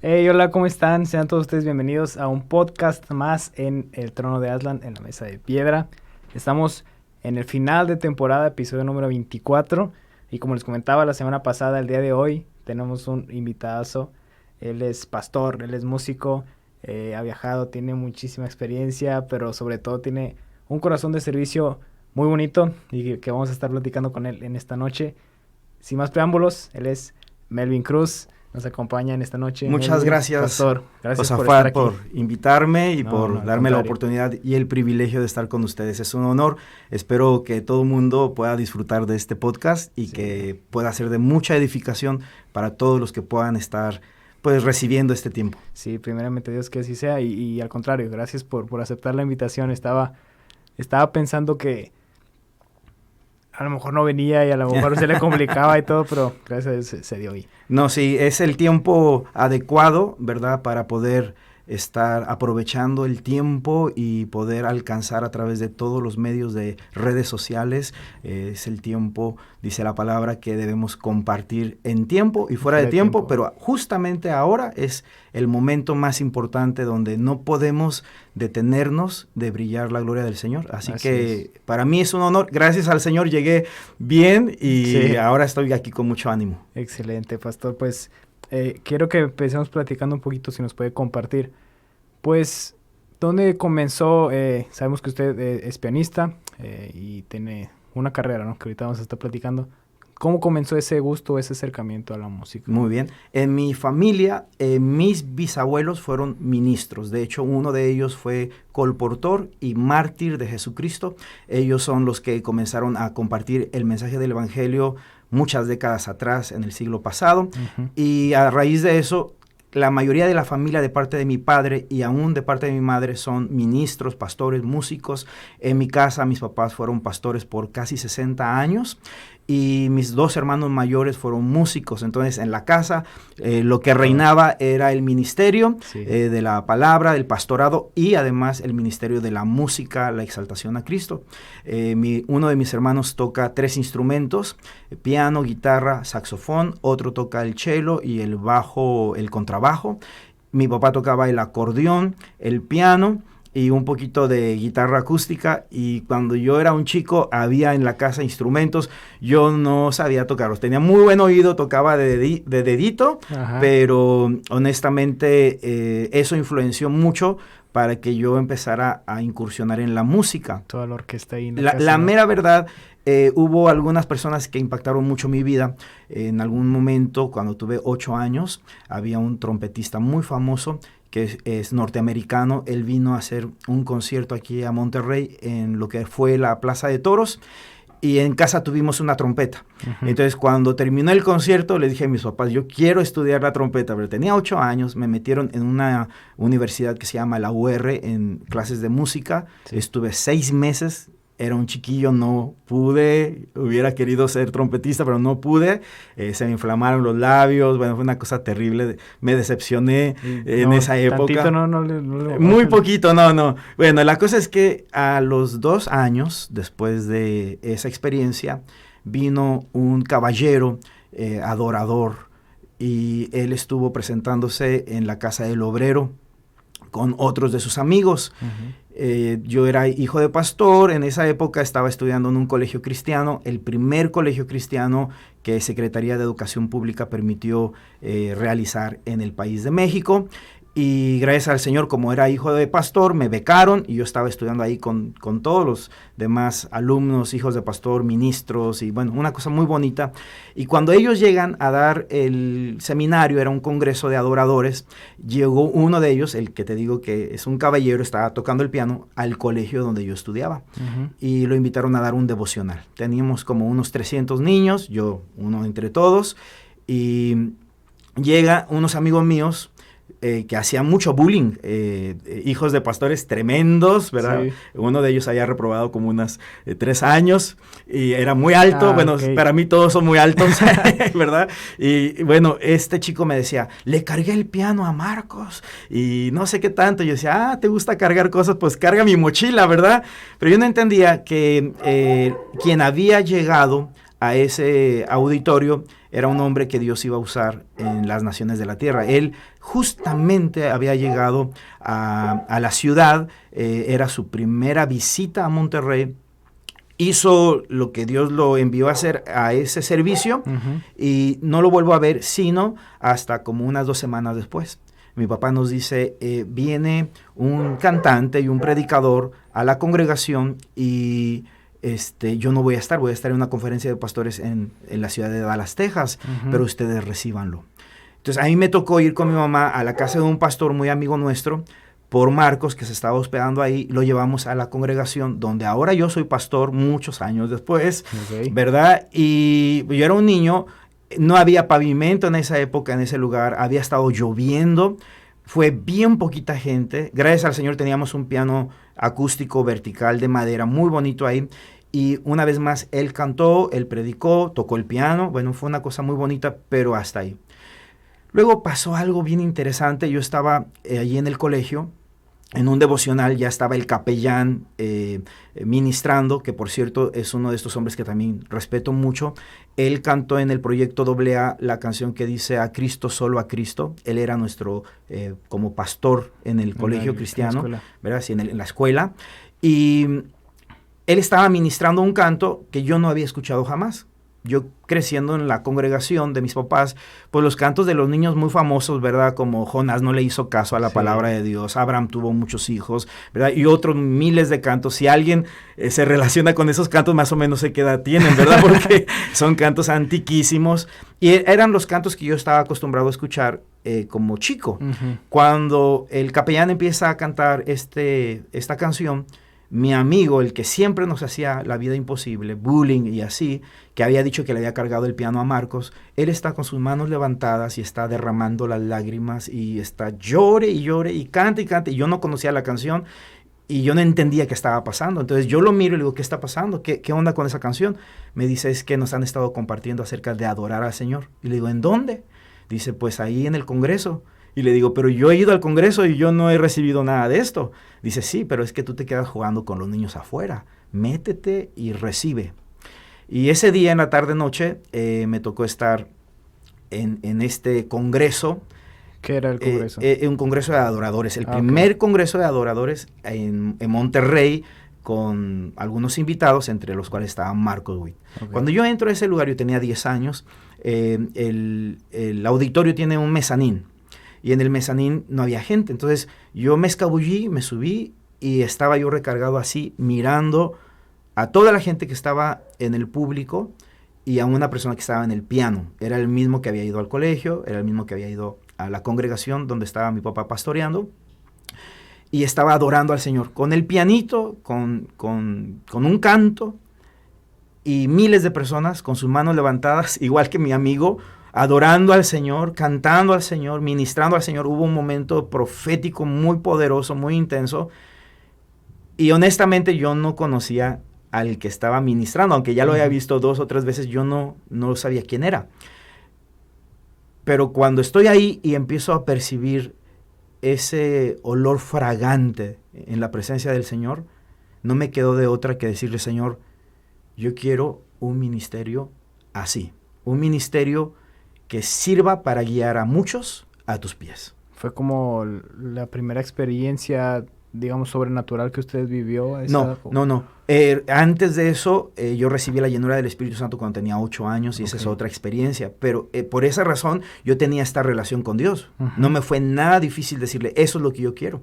Hey, hola, ¿cómo están? Sean todos ustedes bienvenidos a un podcast más en el Trono de Aslan, en la Mesa de Piedra. Estamos en el final de temporada, episodio número 24. Y como les comentaba la semana pasada, el día de hoy tenemos un invitadazo. Él es pastor, él es músico, ha viajado, tiene muchísima experiencia, pero sobre todo tiene un corazón de servicio muy bonito y que vamos a estar platicando con él en esta noche. Sin más preámbulos, él es Melvin Cruz. Nos acompaña en esta noche. Muchas Melvin, gracias, pastor. Gracias por estar Josafat, aquí. por invitarme y No, por al darme la contrario. oportunidad y el privilegio de estar con ustedes. Es un honor. Espero que todo el mundo pueda disfrutar de este podcast y Sí. que pueda ser de mucha edificación para todos los que puedan estar pues recibiendo este tiempo. Sí, primeramente Dios que así sea y al contrario, gracias por aceptar la invitación. Estaba pensando que a lo mejor no venía y a lo mejor se le complicaba y todo, pero gracias a Dios se dio hoy. No, sí, es el tiempo adecuado, ¿verdad? Para poder estar aprovechando el tiempo y poder alcanzar a través de todos los medios de redes sociales. Es el tiempo, dice la palabra, que debemos compartir en tiempo y fuera de tiempo, pero justamente ahora es el momento más importante donde no podemos detenernos de brillar la gloria del Señor. Así que para mí es un honor. Gracias al Señor llegué bien y ahora estoy aquí con mucho ánimo. Excelente, pastor. Pues quiero que empecemos platicando un poquito, si nos puede compartir. Pues, ¿dónde comenzó? Sabemos que usted es pianista y tiene una carrera, ¿no? Que ahorita vamos a estar platicando. ¿Cómo comenzó ese gusto, ese acercamiento a la música? Muy bien. En mi familia, mis bisabuelos fueron ministros. De hecho, uno de ellos fue colportor y mártir de Jesucristo. Ellos son los que comenzaron a compartir el mensaje del Evangelio muchas décadas atrás, en el siglo pasado. Uh-huh. Y a raíz de eso, la mayoría de la familia de parte de mi padre y aún de parte de mi madre son ministros, pastores, músicos. En mi casa, mis papás fueron pastores por casi 60 años. Y mis dos hermanos mayores fueron músicos. Entonces, en la casa lo que reinaba era el ministerio de la palabra, del pastorado y además el ministerio de la música, la exaltación a Cristo. Uno de mis hermanos toca 3 instrumentos, piano, guitarra, saxofón. Otro toca el cello y el bajo, el contrabajo. Mi papá tocaba el acordeón, el piano y un poquito de guitarra acústica, y cuando yo era un chico había en la casa instrumentos, yo no sabía tocarlos, tenía muy buen oído, tocaba de dedito, Ajá. Pero honestamente eso influenció mucho para que yo empezara a incursionar en la música. Toda la orquesta ahí en la casa, La ¿no? mera verdad, hubo algunas personas que impactaron mucho mi vida. En algún momento, cuando tuve 8 años, había un trompetista muy famoso que es norteamericano. Él vino a hacer un concierto aquí a Monterrey en lo que fue la Plaza de Toros, y en casa tuvimos una trompeta. Uh-huh. Entonces, cuando terminó el concierto, le dije a mis papás, yo quiero estudiar la trompeta, pero tenía 8 años, me metieron en una universidad que se llama la UR, en clases de música. Sí. Estuve 6 meses. Era un chiquillo, no pude, hubiera querido ser trompetista, pero no pude, se me inflamaron los labios, bueno, fue una cosa terrible, me decepcioné en esa época. Muy poquito, no. Bueno, la cosa es que a los 2 años, después de esa experiencia, vino un caballero adorador, y él estuvo presentándose en la casa del obrero con otros de sus amigos. Uh-huh. Yo era hijo de pastor, en esa época estaba estudiando en un colegio cristiano, el primer colegio cristiano que Secretaría de Educación Pública permitió realizar en el país de México. Y gracias al Señor, como era hijo de pastor, me becaron y yo estaba estudiando ahí con todos los demás alumnos, hijos de pastor, ministros, y bueno, una cosa muy bonita. Y cuando ellos llegan a dar el seminario, era un congreso de adoradores, llegó uno de ellos, el que te digo que es un caballero, estaba tocando el piano, al colegio donde yo estudiaba. Uh-huh. Y lo invitaron a dar un devocional. Teníamos como unos 300 niños, yo uno entre todos, y llega unos amigos míos, que hacían mucho bullying, hijos de pastores tremendos, ¿verdad? Sí. Uno de ellos había reprobado como unas 3 años y era muy alto. Bueno, okay. Para mí todos son muy altos, ¿verdad? Y bueno, este chico me decía, le cargué el piano a Marcos y no sé qué tanto. Yo decía, ¿te gusta cargar cosas? Pues carga mi mochila, ¿verdad? Pero yo no entendía que quien había llegado a ese auditorio era un hombre que Dios iba a usar en las naciones de la tierra. Él justamente había llegado a la ciudad, era su primera visita a Monterrey. Hizo lo que Dios lo envió a hacer a ese servicio y no lo vuelvo a ver sino hasta como unas 2 semanas después. Mi papá nos dice, viene un cantante y un predicador a la congregación y yo no voy a estar en una conferencia de pastores en la ciudad de Dallas, Texas, pero ustedes recíbanlo. Entonces a mí me tocó ir con mi mamá a la casa de un pastor muy amigo nuestro, por Marcos, que se estaba hospedando ahí. Lo llevamos a la congregación donde ahora yo soy pastor muchos años después, ¿verdad? Y yo era un niño, no había pavimento en esa época, en ese lugar, había estado lloviendo, fue bien poquita gente. Gracias al Señor teníamos un piano acústico vertical de madera muy bonito ahí. Y una vez más, él cantó, él predicó, tocó el piano. Bueno, fue una cosa muy bonita, pero hasta ahí. Luego pasó algo bien interesante. Yo estaba allí en el colegio, en un devocional, ya estaba el capellán ministrando, que por cierto es uno de estos hombres que también respeto mucho. Él cantó en el proyecto AA la canción que dice "A Cristo, solo a Cristo". Él era nuestro como pastor en el colegio cristiano, ¿verdad? Sí, en la escuela. Y él estaba ministrando un canto que yo no había escuchado jamás. Yo creciendo en la congregación de mis papás, pues los cantos de los niños muy famosos, ¿verdad? Como Jonás no le hizo caso a la palabra de Dios, Abraham tuvo muchos hijos, ¿verdad? Y otros miles de cantos. Si alguien se relaciona con esos cantos, más o menos sé qué edad tienen, ¿verdad? Porque son cantos antiquísimos. Y eran los cantos que yo estaba acostumbrado a escuchar como chico. Cuando el capellán empieza a cantar esta canción, mi amigo, el que siempre nos hacía la vida imposible, bullying y así, que había dicho que le había cargado el piano a Marcos, él está con sus manos levantadas y está derramando las lágrimas y está llore y cante y cante. Y yo no conocía la canción y yo no entendía qué estaba pasando. Entonces yo lo miro y le digo, ¿qué está pasando? ¿Qué onda con esa canción? Me dice, es que nos han estado compartiendo acerca de adorar al Señor. Y le digo, ¿en dónde? Dice, pues ahí en el Congreso. Y le digo, pero yo he ido al Congreso y yo no he recibido nada de esto. Dice, sí, pero es que tú te quedas jugando con los niños afuera. Métete y recibe. Y ese día, en la tarde-noche, me tocó estar en este congreso. ¿Qué era el congreso? Un congreso de adoradores. El primer congreso de adoradores en Monterrey, con algunos invitados, entre los cuales estaba Marcos Witt. Cuando yo entro a ese lugar, yo tenía 10 años, el auditorio tiene un mezanín. Y en el mezanín no había gente. Entonces yo me escabullí, me subí y estaba yo recargado así, mirando a toda la gente que estaba en el público y a una persona que estaba en el piano. Era el mismo que había ido al colegio, era el mismo que había ido a la congregación donde estaba mi papá pastoreando. Y estaba adorando al Señor con el pianito, con un canto, y miles de personas con sus manos levantadas, igual que mi amigo, adorando al Señor, cantando al Señor, ministrando al Señor. Hubo un momento profético muy poderoso, muy intenso. Y honestamente yo no conocía al que estaba ministrando, aunque ya lo había visto 2 o 3 veces, yo no sabía quién era. Pero cuando estoy ahí y empiezo a percibir ese olor fragante en la presencia del Señor, no me quedó de otra que decirle, Señor, yo quiero un ministerio así, un ministerio que sirva para guiar a muchos a tus pies. ¿Fue como la primera experiencia, digamos, sobrenatural que usted vivió? No. Antes de eso, yo recibí la llenura del Espíritu Santo cuando tenía 8 años y esa es otra experiencia. Pero por esa razón, yo tenía esta relación con Dios. No me fue nada difícil decirle, eso es lo que yo quiero.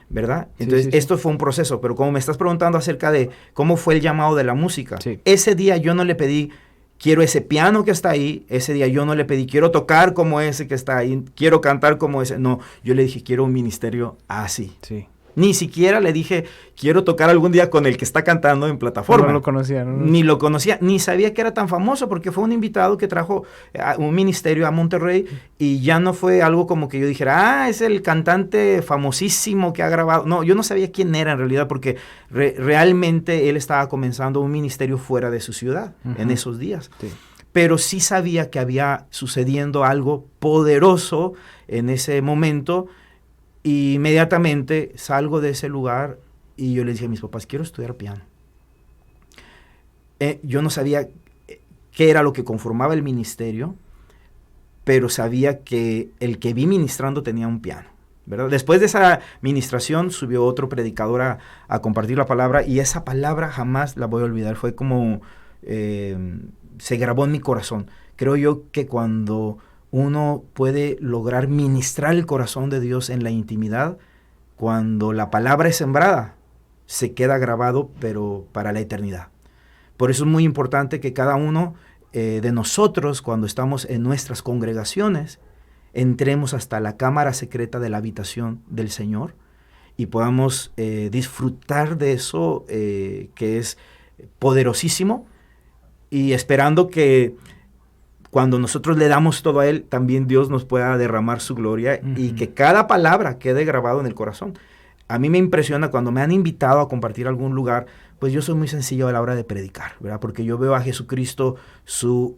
¿Verdad? Entonces, esto fue un proceso. Pero como me estás preguntando acerca de cómo fue el llamado de la música, ese día yo no le pedí, quiero ese piano que está ahí. Ese día yo no le pedí, quiero tocar como ese que está ahí, quiero cantar como ese. No, yo le dije, quiero un ministerio así. Sí. Ni siquiera le dije, quiero tocar algún día con el que está cantando en plataforma. No lo conocía, ¿no? Ni lo conocía, ni sabía que era tan famoso, porque fue un invitado que trajo un ministerio a Monterrey y ya no fue algo como que yo dijera, es el cantante famosísimo que ha grabado. No, yo no sabía quién era en realidad, porque realmente él estaba comenzando un ministerio fuera de su ciudad en esos días. Sí. Pero sí sabía que había sucediendo algo poderoso en ese momento. Y inmediatamente salgo de ese lugar y yo les dije a mis papás, quiero estudiar piano. Yo no sabía qué era lo que conformaba el ministerio, pero sabía que el que vi ministrando tenía un piano, ¿verdad? Después de esa ministración subió otro predicador a compartir la palabra, y esa palabra jamás la voy a olvidar. Fue como se grabó en mi corazón. Creo yo que cuando uno puede lograr ministrar el corazón de Dios en la intimidad, cuando la palabra es sembrada, se queda grabado, pero para la eternidad. Por eso es muy importante que cada uno de nosotros, cuando estamos en nuestras congregaciones, entremos hasta la cámara secreta de la habitación del Señor y podamos disfrutar de eso que es poderosísimo, y esperando que cuando nosotros le damos todo a Él, también Dios nos pueda derramar su gloria y que cada palabra quede grabado en el corazón. A mí me impresiona cuando me han invitado a compartir algún lugar, pues yo soy muy sencillo a la hora de predicar, ¿verdad? Porque yo veo a Jesucristo,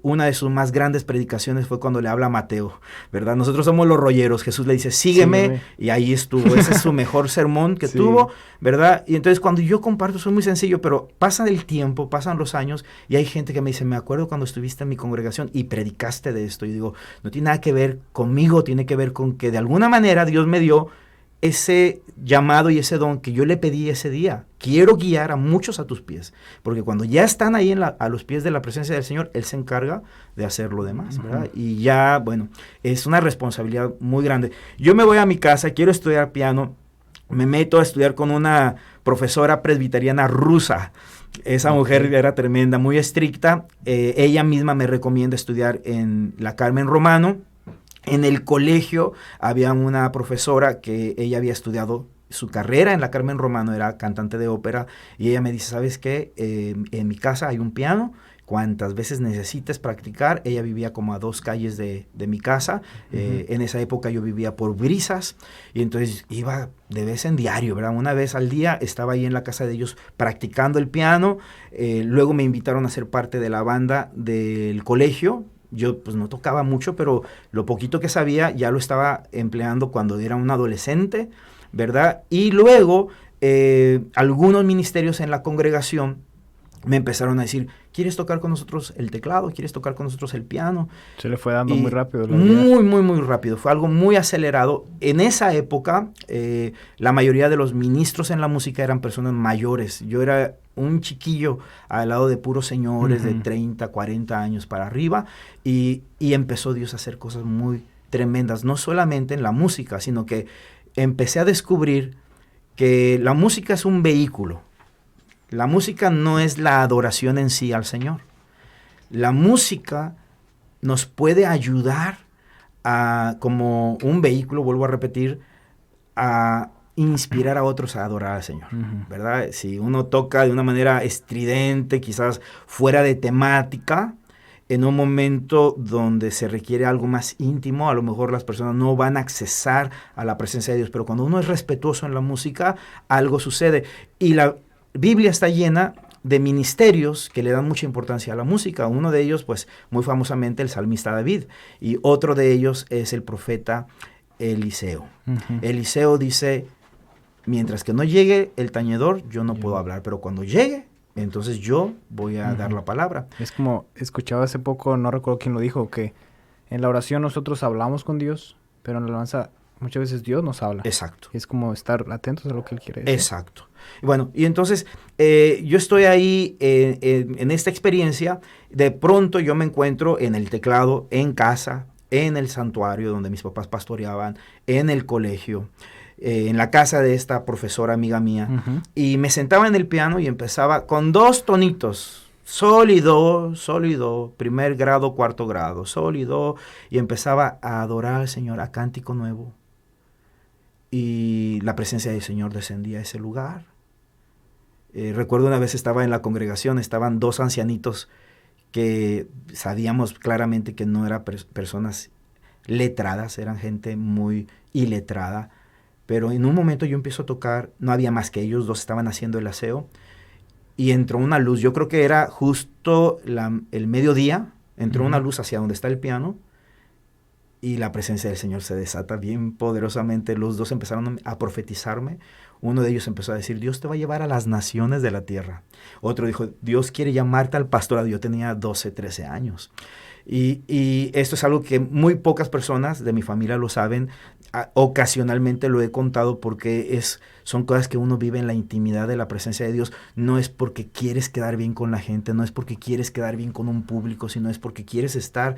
una de sus más grandes predicaciones fue cuando le habla a Mateo, ¿verdad? Nosotros somos los rolleros. Jesús le dice, sígueme, y ahí estuvo. Ese es su mejor sermón que tuvo, ¿verdad? Y entonces cuando yo comparto, soy muy sencillo, pero pasa el tiempo, pasan los años, y hay gente que me dice, me acuerdo cuando estuviste en mi congregación y predicaste de esto. Y digo, no tiene nada que ver conmigo, tiene que ver con que de alguna manera Dios me dio ese llamado y ese don que yo le pedí ese día. Quiero guiar a muchos a tus pies, porque cuando ya están ahí a los pies de la presencia del Señor, Él se encarga de hacer lo demás, ¿verdad? Y ya, bueno, es una responsabilidad muy grande. Yo me voy a mi casa, quiero estudiar piano, me meto a estudiar con una profesora presbiteriana rusa. Esa mujer era tremenda, muy estricta. Ella misma me recomienda estudiar en la Carmen Romano. En el colegio había una profesora que ella había estudiado su carrera en la Carmen Romano, era cantante de ópera, y ella me dice, ¿sabes qué? En mi casa hay un piano, cuantas veces necesites practicar. Ella vivía como a 2 calles de mi casa. En esa época yo vivía por Brisas, y entonces iba de vez en diario, ¿verdad? Una vez al día estaba ahí en la casa de ellos practicando el piano. Luego me invitaron a ser parte de la banda del colegio. Yo pues no tocaba mucho, pero lo poquito que sabía ya lo estaba empleando cuando era un adolescente, ¿verdad? Y luego algunos ministerios en la congregación me empezaron a decir, ¿quieres tocar con nosotros el teclado? ¿Quieres tocar con nosotros el piano? Se le fue dando muy rápido. Muy rápido. Fue algo muy acelerado. En esa época, la mayoría de los ministros en la música eran personas mayores. Yo era un chiquillo al lado de puros señores de 30, 40 años para arriba, y empezó Dios a hacer cosas muy tremendas, no solamente en la música, sino que empecé a descubrir que la música es un vehículo. La música no es la adoración en sí al Señor. La música nos puede ayudar como un vehículo, vuelvo a repetir, a inspirar a otros a adorar al Señor, ¿verdad? Si uno toca de una manera estridente, quizás fuera de temática, en un momento donde se requiere algo más íntimo, a lo mejor las personas no van a accesar a la presencia de Dios, pero cuando uno es respetuoso en la música, algo sucede. Y la Biblia está llena de ministerios que le dan mucha importancia a la música. Uno de ellos, pues, muy famosamente, el salmista David, y otro de ellos es el profeta Eliseo. Eliseo dice, mientras que no llegue el tañedor, yo no puedo hablar, pero cuando llegue, entonces yo voy a dar la palabra. Es como, escuchaba hace poco, no recuerdo quién lo dijo, que en la oración nosotros hablamos con Dios, pero en la alabanza muchas veces Dios nos habla. Exacto. Es como estar atentos a lo que Él quiere decir. Exacto. Bueno, y entonces yo estoy ahí en esta experiencia. De pronto yo me encuentro en el teclado, en casa, en el santuario donde mis papás pastoreaban, en el colegio, en la casa de esta profesora amiga mía, y me sentaba en el piano y empezaba con 2 tonitos, sol y do, primer grado, cuarto grado, sol y do, y empezaba a adorar al Señor a cántico nuevo, y la presencia del Señor descendía a ese lugar. Recuerdo una vez estaba en la congregación, estaban 2 ancianitos que sabíamos claramente que no eran personas letradas, eran gente muy iletrada, pero en un momento yo empiezo a tocar, no había más que ellos 2, estaban haciendo el aseo, y entró una luz, yo creo que era justo el mediodía, entró una luz hacia donde está el piano, y la presencia del Señor se desata bien poderosamente. Los 2 empezaron a profetizarme. Uno de ellos empezó a decir, Dios te va a llevar a las naciones de la tierra. Otro dijo, Dios quiere llamarte al pastorado. Yo tenía 12, 13 años. Y esto es algo que muy pocas personas de mi familia lo saben. Ocasionalmente lo he contado porque son cosas que uno vive en la intimidad de la presencia de Dios. No es porque quieres quedar bien con la gente, no es porque quieres quedar bien con un público, sino es porque quieres estar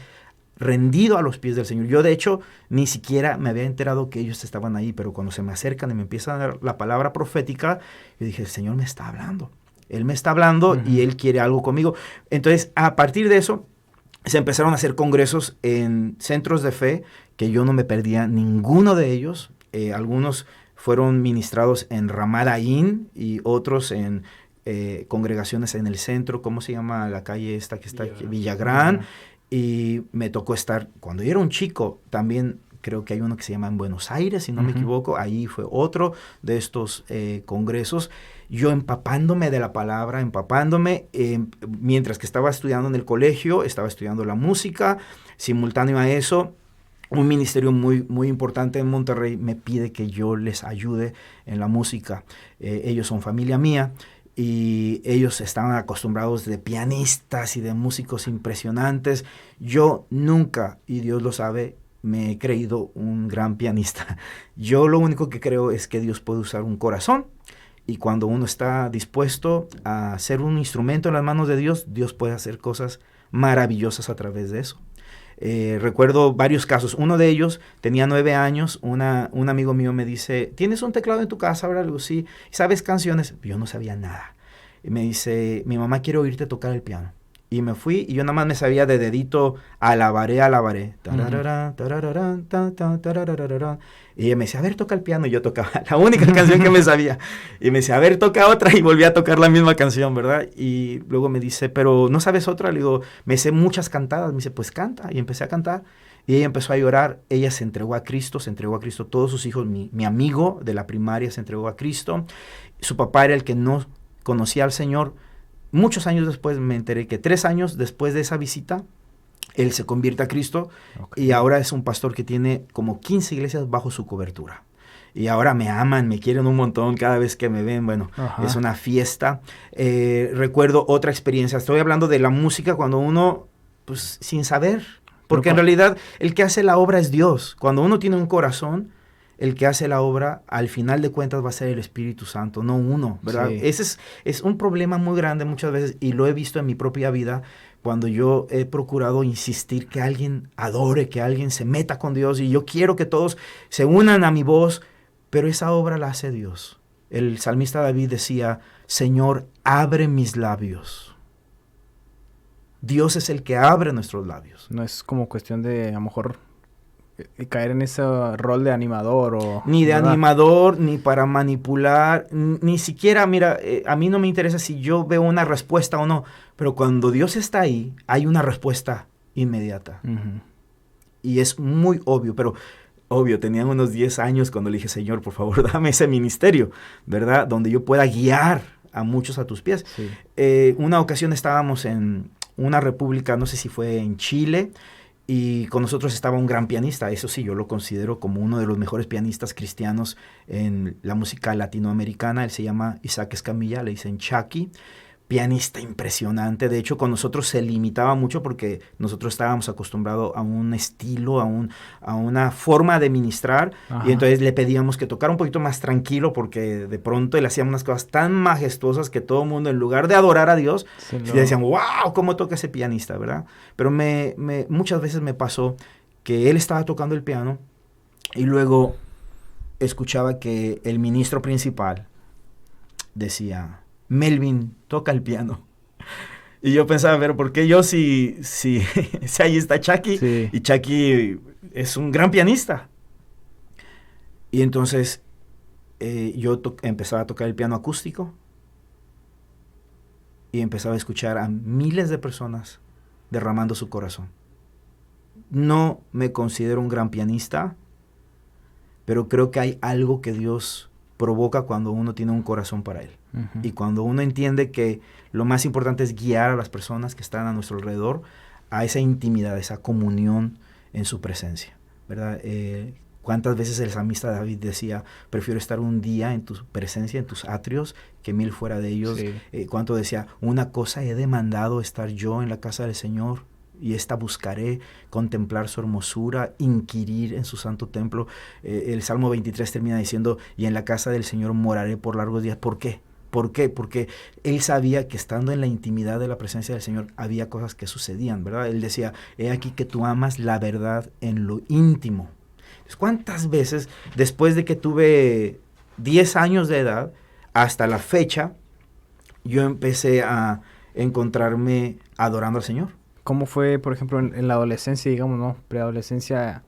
rendido a los pies del Señor. Yo, de hecho, ni siquiera me había enterado que ellos estaban ahí, pero cuando se me acercan y me empiezan a dar la palabra profética, yo dije, el Señor me está hablando. Él me está hablando y Él quiere algo conmigo. Entonces, a partir de eso, se empezaron a hacer congresos en centros de fe, que yo no me perdía ninguno de ellos. Algunos fueron ministrados en Ramadaín y otros en congregaciones en el centro. ¿Cómo se llama la calle esta que está aquí? Villagrán. Y me tocó estar, cuando yo era un chico, también creo que hay uno que se llama en Buenos Aires, si no me equivoco. Ahí fue otro de estos congresos. Yo empapándome de la palabra, mientras que estaba estudiando en el colegio, estaba estudiando la música. Simultáneo a eso, un ministerio muy, muy importante en Monterrey me pide que yo les ayude en la música. Ellos son familia mía. Y ellos estaban acostumbrados de pianistas y de músicos impresionantes. Yo nunca, y Dios lo sabe, me he creído un gran pianista. Yo lo único que creo es que Dios puede usar un corazón. Y cuando uno está dispuesto a ser un instrumento en las manos de Dios, Dios puede hacer cosas maravillosas a través de eso. Recuerdo varios casos. Uno de ellos tenía 9 años. Un amigo mío me dice, ¿tienes un teclado en tu casa? Ahora digo, sí. ¿Sabes canciones? Yo no sabía nada. Y me dice, mi mamá quiere oírte tocar el piano. Y me fui y yo nada más me sabía de dedito, alabaré. Y ella me decía, a ver, toca el piano. Y yo tocaba la única canción que me sabía. Y me decía, a ver, toca otra. Y volví a tocar la misma canción, ¿verdad? Y luego me dice, pero ¿no sabes otra? Le digo, me sé muchas cantadas. Me dice, pues canta. Y empecé a cantar. Y ella empezó a llorar. Ella se entregó a Cristo, todos sus hijos. Mi amigo de la primaria se entregó a Cristo. Su papá era el que no conocía al Señor. Muchos años después me enteré que 3 años después de esa visita, él se convierte a Cristo y ahora es un pastor que tiene como 15 iglesias bajo su cobertura. Y ahora me aman, me quieren un montón cada vez que me ven. Bueno, es una fiesta. Recuerdo otra experiencia. Estoy hablando de la música cuando uno, pues, sin saber. Porque en realidad el que hace la obra es Dios. Cuando uno tiene un corazón, el que hace la obra, al final de cuentas, va a ser el Espíritu Santo, no uno, ¿verdad? Sí. Ese es un problema muy grande muchas veces, y lo he visto en mi propia vida, cuando yo he procurado insistir que alguien adore, que alguien se meta con Dios, y yo quiero que todos se unan a mi voz, pero esa obra la hace Dios. El salmista David decía, Señor, abre mis labios. Dios es el que abre nuestros labios. No es como cuestión de, a lo mejor, caer en ese rol de animador o... Ni de ¿verdad? Animador, ni para manipular, ni siquiera, mira, a mí no me interesa si yo veo una respuesta o no, pero cuando Dios está ahí, hay una respuesta inmediata. Y es muy obvio, pero obvio, tenía unos 10 años cuando le dije, Señor, por favor, dame ese ministerio, ¿verdad? Donde yo pueda guiar a muchos a tus pies. Sí. Una ocasión estábamos en una república, no sé si fue en Chile, y con nosotros estaba un gran pianista. Eso sí, yo lo considero como uno de los mejores pianistas cristianos en la música latinoamericana. Él se llama Isaac Escamilla, le dicen Chucky. Pianista impresionante. De hecho, con nosotros se limitaba mucho porque nosotros estábamos acostumbrados a un estilo, a una forma de ministrar. Ajá. Y entonces le pedíamos que tocara un poquito más tranquilo porque de pronto le hacíamos unas cosas tan majestuosas que todo el mundo, en lugar de adorar a Dios, le decían, wow, ¿cómo toca ese pianista, verdad? Pero muchas veces me pasó que él estaba tocando el piano y luego escuchaba que el ministro principal decía, Melvin, toca el piano. Y yo pensaba, pero ¿por qué yo si ahí está Chucky? Sí. Y Chucky es un gran pianista. Y entonces yo empezaba a tocar el piano acústico y empezaba a escuchar a miles de personas derramando su corazón. No me considero un gran pianista, pero creo que hay algo que Dios provoca cuando uno tiene un corazón para Él. Uh-huh. Y cuando uno entiende que lo más importante es guiar a las personas que están a nuestro alrededor a esa intimidad, a esa comunión en su presencia, ¿verdad? ¿Cuántas veces el salmista David decía, prefiero estar un día en tu presencia, en tus atrios, que 1000 fuera de ellos? Sí. ¿Cuánto decía, una cosa he demandado, estar yo en la casa del Señor y esta buscaré, contemplar su hermosura, inquirir en su santo templo. El Salmo 23 termina diciendo, y en la casa del Señor moraré por largos días. ¿Por qué? ¿Por qué? Porque él sabía que estando en la intimidad de la presencia del Señor había cosas que sucedían, ¿verdad? Él decía, he aquí que tú amas la verdad en lo íntimo. Entonces, ¿cuántas veces después de que tuve 10 años de edad hasta la fecha, yo empecé a encontrarme adorando al Señor? ¿Cómo fue, por ejemplo, en la adolescencia, digamos, ¿no? Preadolescencia,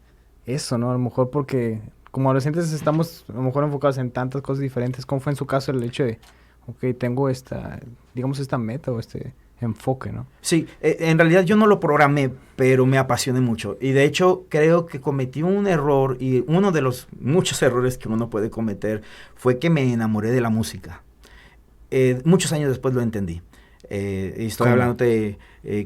eso, ¿no? A lo mejor porque como adolescentes estamos a lo mejor enfocados en tantas cosas diferentes. ¿Cómo fue en su caso el hecho de, ok, tengo esta, digamos, esta meta o este enfoque, ¿no? Sí, en realidad yo no lo programé, pero me apasioné mucho. Y de hecho creo que cometí un error, y uno de los muchos errores que uno puede cometer fue que me enamoré de la música. Muchos años después lo entendí. Y estoy hablándote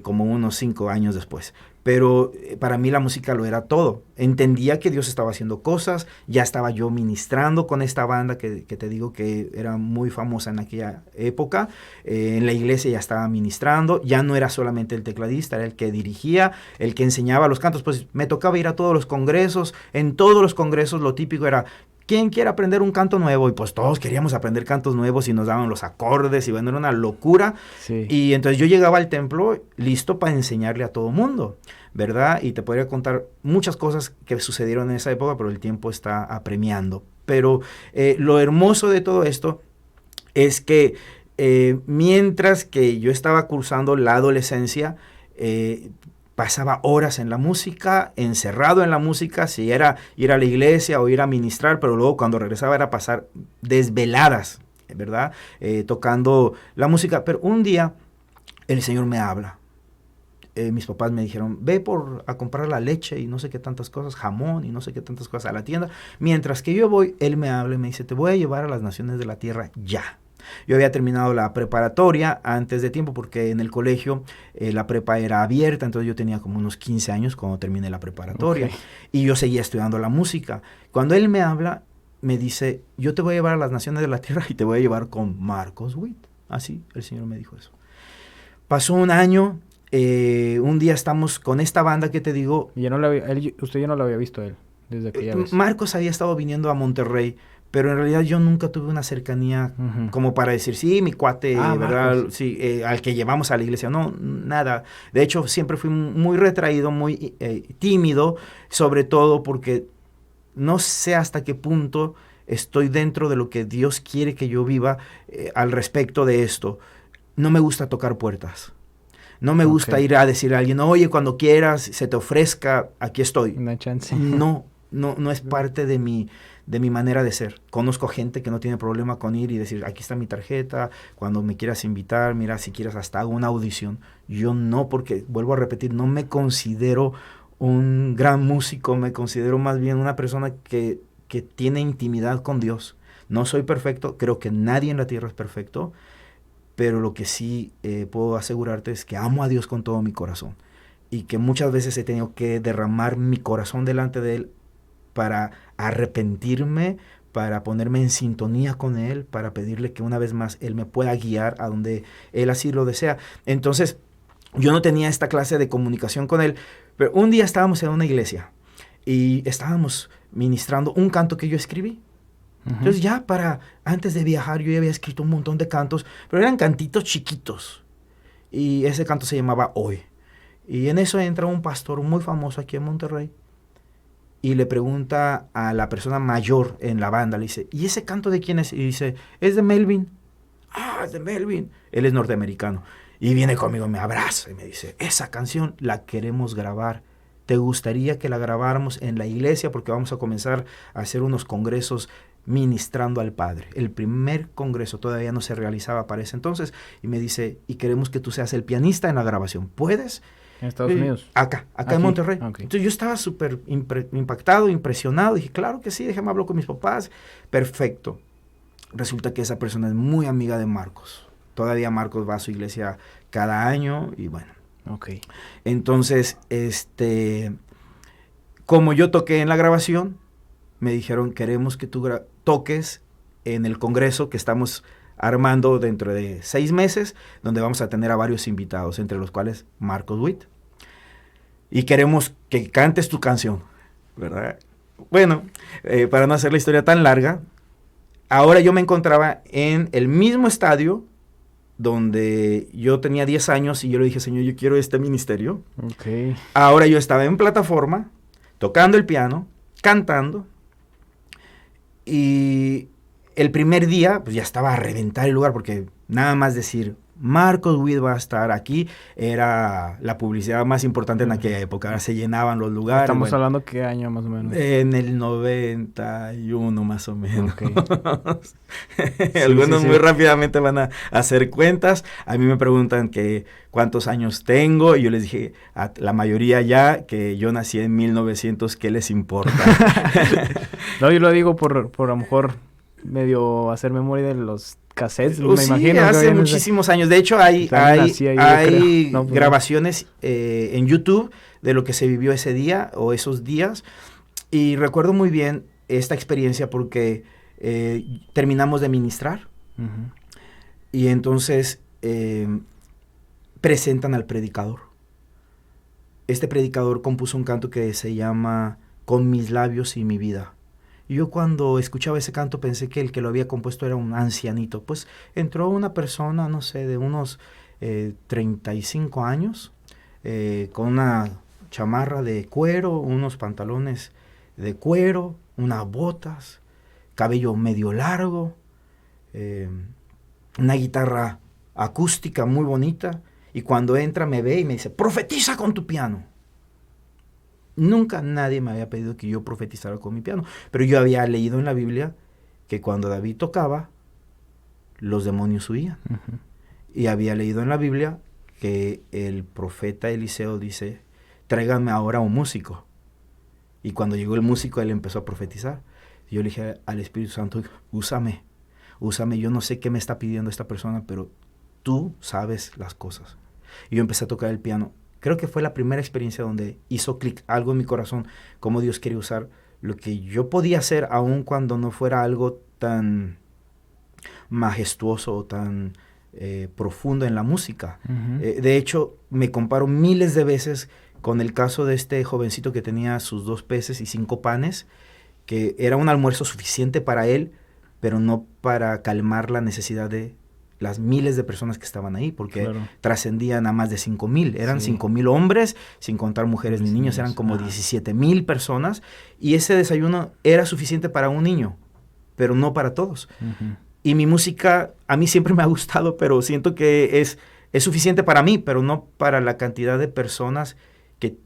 como unos 5 años después. Pero para mí la música lo era todo. Entendía que Dios estaba haciendo cosas, ya estaba yo ministrando con esta banda que te digo que era muy famosa en aquella época. En la iglesia ya estaba ministrando, ya no era solamente el tecladista, era el que dirigía, el que enseñaba los cantos. Pues me tocaba ir a todos los congresos. En todos los congresos lo típico era, ¿quién quiere aprender un canto nuevo? Y pues todos queríamos aprender cantos nuevos y nos daban los acordes y bueno, era una locura. Sí. Y entonces yo llegaba al templo listo para enseñarle a todo mundo, ¿verdad? Y te podría contar muchas cosas que sucedieron en esa época, pero el tiempo está apremiando. Pero lo hermoso de todo esto es que mientras que yo estaba cursando la adolescencia, pasaba horas en la música, encerrado en la música, si era ir a la iglesia o ir a ministrar, pero luego cuando regresaba era pasar desveladas, ¿verdad? Tocando la música. Pero un día el Señor me habla. Mis papás me dijeron, ve a comprar la leche y no sé qué tantas cosas, jamón y no sé qué tantas cosas a la tienda. Mientras que yo voy, Él me habla y me dice, te voy a llevar a las naciones de la tierra ya. Yo había terminado la preparatoria antes de tiempo porque en el colegio la prepa era abierta, entonces yo tenía como unos 15 años cuando terminé la preparatoria. Okay. Y yo seguía estudiando la música. Cuando Él me habla, me dice, yo te voy a llevar a las naciones de la tierra y te voy a llevar con Marcos Witt. Así, el Señor me dijo eso. Pasó un año, un día estamos con esta banda que te digo. Y usted ya no lo había visto a él desde aquella vez. Marcos había estado viniendo a Monterrey, pero en realidad yo nunca tuve una cercanía como para decir, sí, mi cuate, ¿verdad? Marcos. Sí, al que llevamos a la iglesia. No, nada. De hecho, siempre fui muy retraído, muy tímido, sobre todo porque no sé hasta qué punto estoy dentro de lo que Dios quiere que yo viva al respecto de esto. No me gusta tocar puertas. No me gusta ir a decir a alguien, oye, cuando quieras, se te ofrezca, aquí estoy. Una chance. No es parte de mi manera de ser. Conozco gente que no tiene problema con ir y decir, aquí está mi tarjeta, cuando me quieras invitar, mira, si quieres hasta hago una audición. Yo no, porque, vuelvo a repetir, no me considero un gran músico, me considero más bien una persona que tiene intimidad con Dios. No soy perfecto, creo que nadie en la tierra es perfecto, pero lo que sí puedo asegurarte es que amo a Dios con todo mi corazón y que muchas veces he tenido que derramar mi corazón delante de Él para arrepentirme, para ponerme en sintonía con Él, para pedirle que una vez más Él me pueda guiar a donde Él así lo desea. Entonces, yo no tenía esta clase de comunicación con Él, pero un día estábamos en una iglesia y estábamos ministrando un canto que yo escribí. Entonces ya antes de viajar yo ya había escrito un montón de cantos, pero eran cantitos chiquitos. Y ese canto se llamaba Hoy. Y en eso entra un pastor muy famoso aquí en Monterrey y le pregunta a la persona mayor en la banda, le dice, ¿y ese canto de quién es? Y dice, es de Melvin. Ah, es de Melvin. Él es norteamericano. Y viene conmigo, me abraza y me dice, esa canción la queremos grabar. ¿Te gustaría que la grabáramos en la iglesia? Porque vamos a comenzar a hacer unos congresos ministrando al Padre. El primer congreso todavía no se realizaba para ese entonces. Y me dice, y queremos que tú seas el pianista en la grabación. ¿Puedes? ¿En Estados Unidos? Acá en Monterrey. Okay. Entonces yo estaba súper impactado, impresionado. Dije, claro que sí, déjame hablar con mis papás. Perfecto. Resulta que esa persona es muy amiga de Marcos. Todavía Marcos va a su iglesia cada año y bueno. Okay. Entonces, como yo toqué en la grabación, me dijeron, queremos que tú toques en el congreso que estamos armando dentro de 6 meses, donde vamos a tener a varios invitados, entre los cuales Marcos Witt. y queremos que cantes tu canción, ¿verdad? Bueno, para no hacer la historia tan larga, ahora yo me encontraba en el mismo estadio donde yo tenía 10 años y yo le dije, Señor, yo quiero este ministerio. Okay. Ahora yo estaba en plataforma, tocando el piano, cantando, y el primer día, pues ya estaba a reventar el lugar, porque nada más decir, Marcos Witt va a estar aquí, era la publicidad más importante en aquella época. Ahora se llenaban los lugares. Estamos hablando qué año más o menos. En el 91 más o menos. Okay. Algunos muy rápidamente van a hacer cuentas. A mí me preguntan que cuántos años tengo y yo les dije a la mayoría ya que yo nací en 1900, ¿qué les importa? No, yo lo digo por a lo mejor medio hacer memoria de los cassettes, me sí, imagino. Hace muchísimos años. De hecho, hay no, grabaciones en YouTube de lo que se vivió ese día o esos días. Y recuerdo muy bien esta experiencia porque terminamos de ministrar. Uh-huh. Y entonces presentan al predicador. Este predicador compuso un canto que se llama Con mis labios y mi vida. Y yo cuando escuchaba ese canto pensé que el que lo había compuesto era un ancianito. Pues entró una persona, no sé, de unos 35 años, con una chamarra de cuero, unos pantalones de cuero, unas botas, cabello medio largo, una guitarra acústica muy bonita. Y cuando entra me ve y me dice, profetiza con tu piano. Nunca nadie me había pedido que yo profetizara con mi piano, pero yo había leído en la Biblia que cuando David tocaba, los demonios huían. Uh-huh. Y había leído en la Biblia que el profeta Eliseo dice, tráiganme ahora un músico. Y cuando llegó el músico, él empezó a profetizar. Y yo le dije al Espíritu Santo, úsame, yo no sé qué me está pidiendo esta persona, pero tú sabes las cosas. Y yo empecé a tocar el piano. Creo que fue la primera experiencia donde hizo clic algo en mi corazón, cómo Dios quería usar lo que yo podía hacer, aun cuando no fuera algo tan majestuoso o tan profundo en la música. Uh-huh. De hecho, me comparo miles de veces con el caso de este jovencito que tenía sus 2 peces y 5 panes, que era un almuerzo suficiente para él, pero no para calmar la necesidad de las miles de personas que estaban ahí, porque trascendían a más de 5,000, eran 5,000 hombres, sin contar mujeres ni niños, eran como 17,000 personas, y ese desayuno era suficiente para un niño, pero no para todos. Uh-huh. Y mi música, a mí siempre me ha gustado, pero siento que es suficiente para mí, pero no para la cantidad de personas que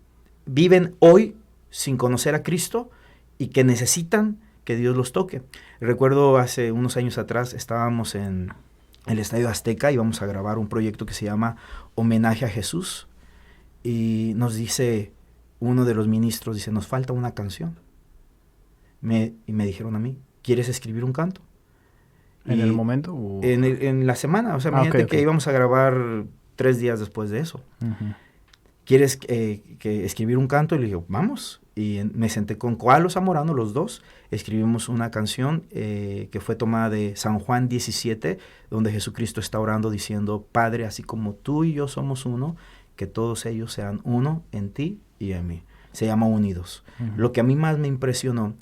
viven hoy sin conocer a Cristo y que necesitan que Dios los toque. Recuerdo hace unos años atrás, estábamos en el Estadio Azteca, íbamos a grabar un proyecto que se llama Homenaje a Jesús, y nos dice uno de los ministros, dice, nos falta una canción. Y me dijeron a mí, ¿quieres escribir un canto? ¿En el momento? O... En la semana, o sea, imagínate que íbamos a grabar 3 días después de eso. Uh-huh. ¿Quieres que escribir un canto? Y le digo, vamos. Y me senté con Coalo Zamorano, los dos, escribimos una canción que fue tomada de San Juan 17, donde Jesucristo está orando diciendo, Padre, así como tú y yo somos uno, que todos ellos sean uno en ti y en mí. Se llama Unidos. Uh-huh. Lo que a mí más me impresionó,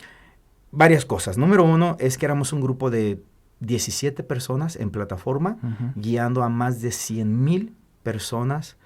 varias cosas. Número 1 es que éramos un grupo de 17 personas en plataforma, uh-huh, guiando a más de 100,000 personas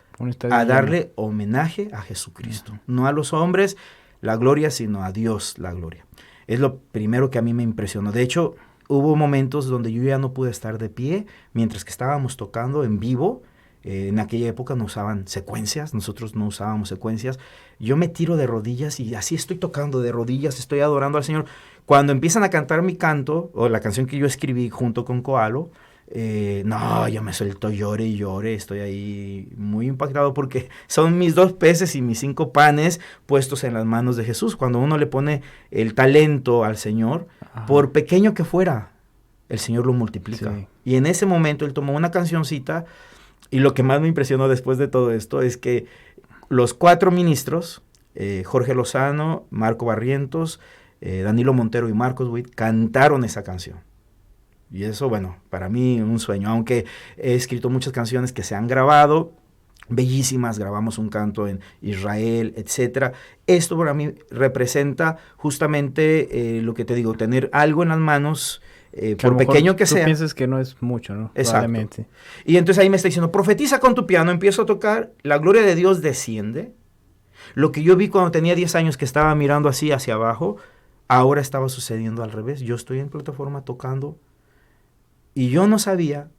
a darle homenaje a Jesucristo. Uh-huh. No a los hombres la gloria, sino a Dios la gloria. Es lo primero que a mí me impresionó. De hecho, hubo momentos donde yo ya no pude estar de pie mientras que estábamos tocando en vivo. En aquella época no usaban secuencias, nosotros no usábamos secuencias. Yo me tiro de rodillas y así estoy tocando de rodillas, estoy adorando al Señor. Cuando empiezan a cantar mi canto, o la canción que yo escribí junto con Coalo, no, yo me suelto, llore y llore, estoy ahí muy impactado porque son mis 2 peces y mis 5 panes puestos en las manos de Jesús. Cuando uno le pone el talento al Señor, ajá, por pequeño que fuera, el Señor lo multiplica. Sí. Y en ese momento Él tomó una cancioncita, y lo que más me impresionó después de todo esto es que los 4 ministros, Jorge Lozano, Marco Barrientos, Danilo Montero y Marcos Witt, cantaron esa canción. Y eso, bueno, para mí un sueño, aunque he escrito muchas canciones que se han grabado, bellísimas, grabamos un canto en Israel, etcétera. Esto para mí representa justamente lo que te digo, tener algo en las manos, por pequeño que sea. Tú piensas que no es mucho, ¿no? Exacto. Probablemente. Y entonces ahí me está diciendo, profetiza con tu piano, empiezo a tocar, la gloria de Dios desciende. Lo que yo vi cuando tenía 10 años que estaba mirando así hacia abajo, ahora estaba sucediendo al revés. Yo estoy en plataforma tocando y yo no sabía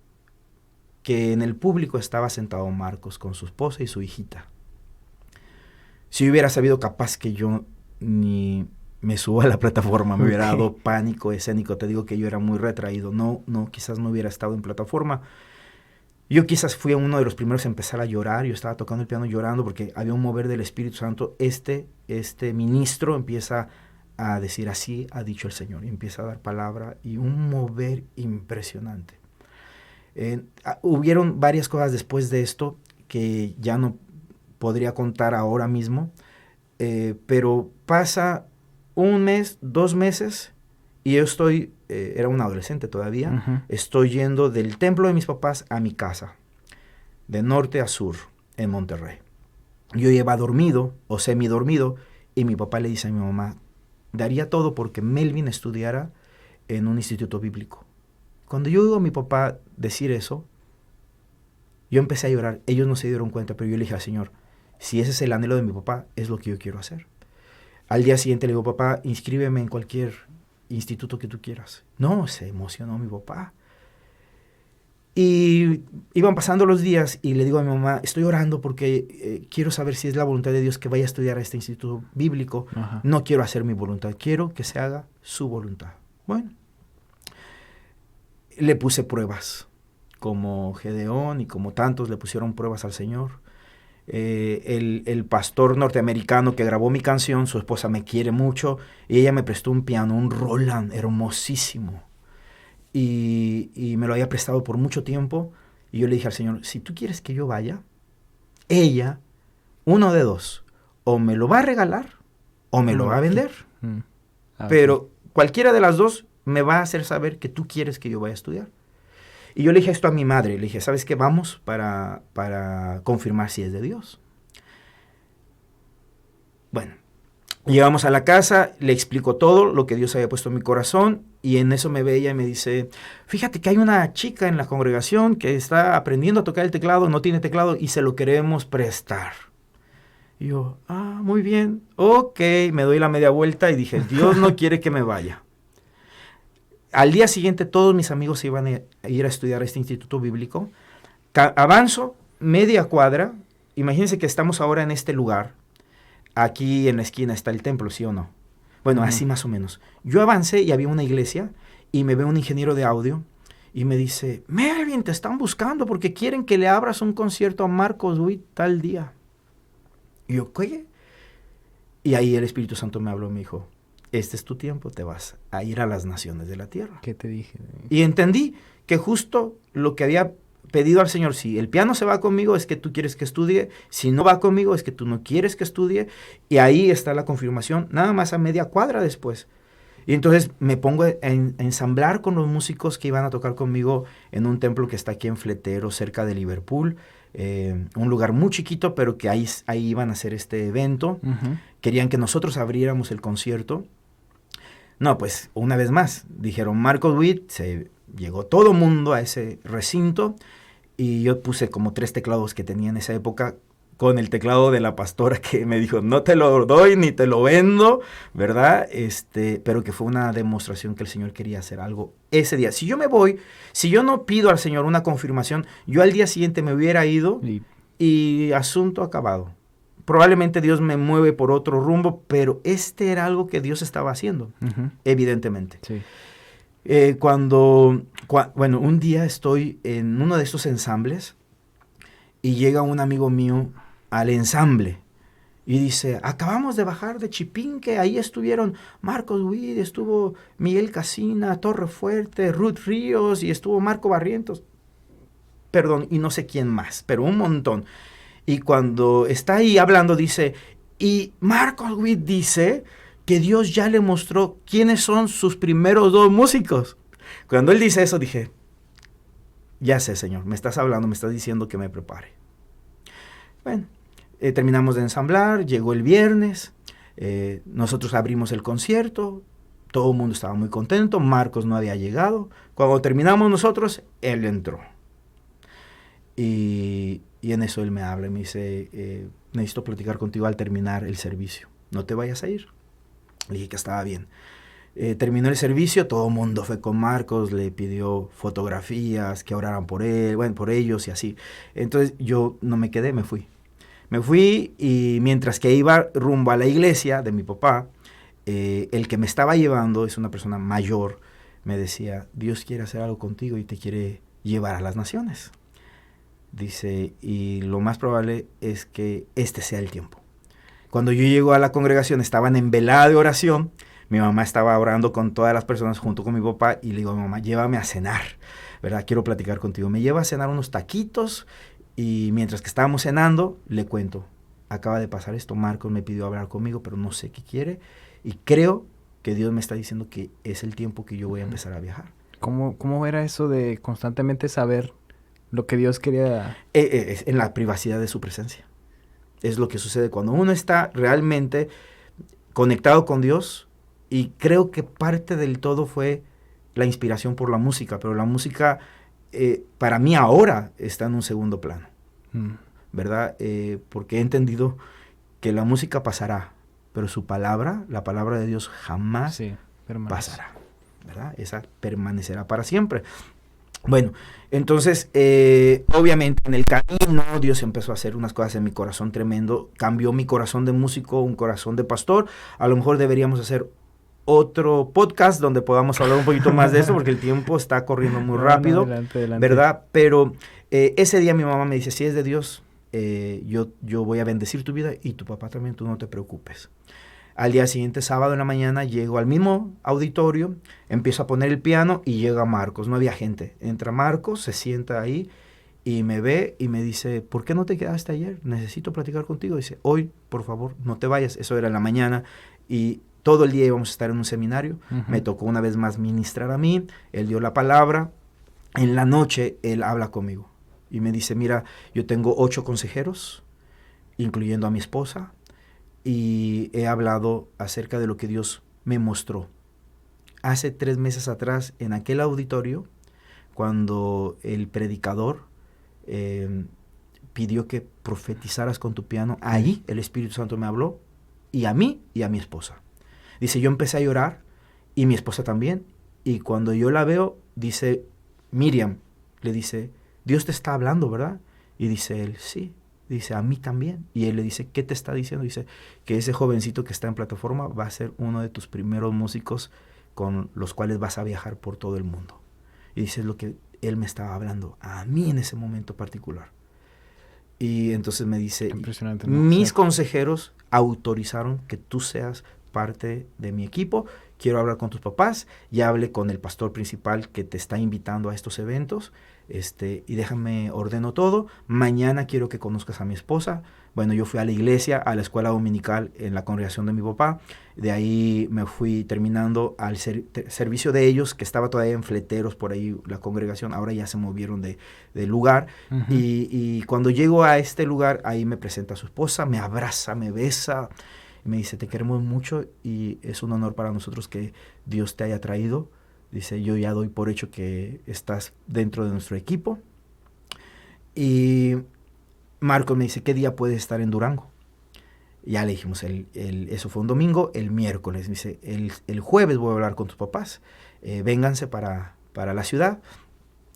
que en el público estaba sentado Marcos con su esposa y su hijita. Si hubiera sabido, capaz que yo ni me subo a la plataforma, me hubiera dado pánico escénico. Te digo que yo era muy retraído. No, quizás no hubiera estado en plataforma. Yo quizás fui uno de los primeros a empezar a llorar. Yo estaba tocando el piano llorando porque había un mover del Espíritu Santo. Este ministro empieza a decir, así ha dicho el Señor. Y empieza a dar palabra y un mover impresionante. Hubieron varias cosas después de esto que ya no podría contar ahora mismo, pero pasa un mes, 2 meses, y yo estoy, era un adolescente todavía, estoy yendo del templo de mis papás a mi casa, de norte a sur, en Monterrey. Yo iba dormido, o semidormido, y mi papá le dice a mi mamá, daría todo porque Melvin estudiara en un instituto bíblico. Cuando yo oigo a mi papá decir eso, yo empecé a llorar. Ellos no se dieron cuenta, pero yo le dije al Señor, si ese es el anhelo de mi papá, es lo que yo quiero hacer. Al día siguiente le digo, papá, inscríbeme en cualquier instituto que tú quieras. No, se emocionó mi papá. Y iban pasando los días y le digo a mi mamá, estoy orando porque quiero saber si es la voluntad de Dios que vaya a estudiar a este instituto bíblico. No quiero hacer mi voluntad, quiero que se haga su voluntad. Bueno. Le puse pruebas, como Gedeón y como tantos le pusieron pruebas al Señor. El pastor norteamericano que grabó mi canción, su esposa me quiere mucho, y ella me prestó un piano, un Roland, hermosísimo. Y me lo había prestado por mucho tiempo, y yo le dije al Señor, si tú quieres que yo vaya, ella, uno de dos, o me lo va a regalar, o me lo va a vender. Pero cualquiera de las dos me va a hacer saber que tú quieres que yo vaya a estudiar. Y yo le dije esto a mi madre, le dije, ¿sabes qué? Vamos para confirmar si es de Dios. Bueno, llegamos a la casa, le explico todo lo que Dios había puesto en mi corazón, y en eso me ve ella y me dice, fíjate que hay una chica en la congregación que está aprendiendo a tocar el teclado, no tiene teclado y se lo queremos prestar. Y yo, muy bien, ok, me doy la media vuelta y dije, Dios no quiere que me vaya. Al día siguiente todos mis amigos se iban a ir a estudiar a este instituto bíblico. Avanzo media cuadra, imagínense que estamos ahora en este lugar, aquí en la esquina está el templo, ¿sí o no? Bueno, así más o menos. Yo avancé y había una iglesia y me ve un ingeniero de audio y me dice, Melvin, te están buscando porque quieren que le abras un concierto a Marcos Witt tal día. Y yo, ¿qué? Y ahí el Espíritu Santo me habló y me dijo, este es tu tiempo, te vas a ir a las naciones de la tierra. ¿Qué te dije? Y entendí que justo lo que había pedido al Señor, si el piano se va conmigo es que tú quieres que estudie, si no va conmigo es que tú no quieres que estudie, y ahí está la confirmación, nada más a media cuadra después. Y entonces me pongo a ensamblar con los músicos que iban a tocar conmigo en un templo que está aquí en Fletero, cerca de Liverpool, un lugar muy chiquito, pero que ahí iban a hacer este evento. Querían que nosotros abriéramos el concierto. No, pues una vez más, dijeron Marcos Witt, se llegó todo mundo a ese recinto y yo puse como 3 teclados que tenía en esa época con el teclado de la pastora que me dijo, no te lo doy ni te lo vendo, ¿verdad? Pero que fue una demostración que el Señor quería hacer algo ese día. Si yo me voy, si yo no pido al Señor una confirmación, yo al día siguiente me hubiera ido y asunto acabado. Probablemente Dios me mueve por otro rumbo, pero era algo que Dios estaba haciendo, evidentemente. Sí. Bueno, un día estoy en uno de estos ensambles y llega un amigo mío al ensamble y dice, acabamos de bajar de Chipinque, ahí estuvieron Marcos Witt, estuvo Miguel Casina, Torre Fuerte, Ruth Ríos y estuvo Marco Barrientos. Perdón, y no sé quién más, pero un montón. Y cuando está ahí hablando dice, y Marcos Witt dice que Dios ya le mostró quiénes son sus primeros 2 músicos. Cuando él dice eso dije, ya sé, Señor, me estás hablando, me estás diciendo que me prepare. Bueno, terminamos de ensamblar, llegó el viernes, nosotros abrimos el concierto, todo el mundo estaba muy contento, Marcos no había llegado. Cuando terminamos nosotros, él entró. Y en eso él me habla y me dice, necesito platicar contigo al terminar el servicio, no te vayas a ir. Le dije que estaba bien. Terminó el servicio, todo el mundo fue con Marcos, le pidió fotografías, que oraran por él, bueno, por ellos y así. Entonces yo no me quedé, me fui. Me fui y mientras que iba rumbo a la iglesia de mi papá, el que me estaba llevando es una persona mayor, me decía, Dios quiere hacer algo contigo y te quiere llevar a las naciones. Dice, y lo más probable es que este sea el tiempo. Cuando yo llego a la congregación, estaban en velada de oración, mi mamá estaba orando con todas las personas junto con mi papá y le digo, mamá, llévame a cenar, ¿verdad? Quiero platicar contigo. Me lleva a cenar unos taquitos y mientras que estábamos cenando, le cuento, acaba de pasar esto, Marcos me pidió hablar conmigo, pero no sé qué quiere y creo que Dios me está diciendo que es el tiempo que yo voy a empezar a viajar. ¿Cómo era eso de constantemente saber lo que Dios quería? En la privacidad de su presencia. Es lo que sucede cuando uno está realmente conectado con Dios, y creo que parte del todo fue la inspiración por la música, pero la música para mí ahora está en un segundo plano, ¿verdad? Porque he entendido que la música pasará, pero su palabra, la palabra de Dios jamás pasará, ¿verdad? Esa permanecerá para siempre. Bueno, entonces, obviamente en el camino Dios empezó a hacer unas cosas en mi corazón tremendo, cambió mi corazón de músico, un corazón de pastor. A lo mejor deberíamos hacer otro podcast donde podamos hablar un poquito más de eso, porque el tiempo está corriendo muy rápido, adelante. ¿verdad? Pero ese día mi mamá me dice, si es de Dios, yo voy a bendecir tu vida y tu papá también, tú no te preocupes. Al día siguiente, sábado en la mañana, llego al mismo auditorio, empiezo a poner el piano y llega Marcos, no había gente. Entra Marcos, se sienta ahí y me ve y me dice, ¿por qué no te quedaste ayer? Necesito platicar contigo. Dice, hoy, por favor, no te vayas. Eso era en la mañana y todo el día íbamos a estar en un seminario. Me tocó una vez más ministrar a mí, él dio la palabra. En la noche, él habla conmigo y me dice, mira, yo tengo 8 consejeros, incluyendo a mi esposa, y he hablado acerca de lo que Dios me mostró. Hace 3 meses atrás, en aquel auditorio, cuando el predicador pidió que profetizaras con tu piano, ahí el Espíritu Santo me habló, y a mí y a mi esposa. Dice, yo empecé a llorar, y mi esposa también, y cuando yo la veo, dice, Miriam, le dice, Dios te está hablando, ¿verdad? Y dice él, sí. Dice, a mí también. Y él le dice, ¿qué te está diciendo? Dice, que ese jovencito que está en plataforma va a ser uno de tus primeros músicos con los cuales vas a viajar por todo el mundo. Y dice, es lo que él me estaba hablando a mí en ese momento particular. Y entonces me dice, impresionante, ¿no? Mis consejeros autorizaron que tú seas parte de mi equipo. Quiero hablar con tus papás. Ya hablé con el pastor principal que te está invitando a estos eventos. Y déjame, ordeno todo. Mañana quiero que conozcas a mi esposa. Bueno, yo fui a la iglesia, a la escuela dominical en la congregación de mi papá. De ahí me fui terminando al servicio de ellos, que estaba todavía en Fleteros, por ahí la congregación. Ahora ya se movieron de lugar. Y cuando llego a este lugar, ahí me presenta a su esposa, me abraza, me besa. Y me dice, te queremos mucho y es un honor para nosotros que Dios te haya traído. Dice, yo ya doy por hecho que estás dentro de nuestro equipo. Y Marcos me dice, ¿qué día puedes estar en Durango? Ya le dijimos, eso fue un domingo. El miércoles, me dice, el jueves voy a hablar con tus papás. Vénganse para la ciudad.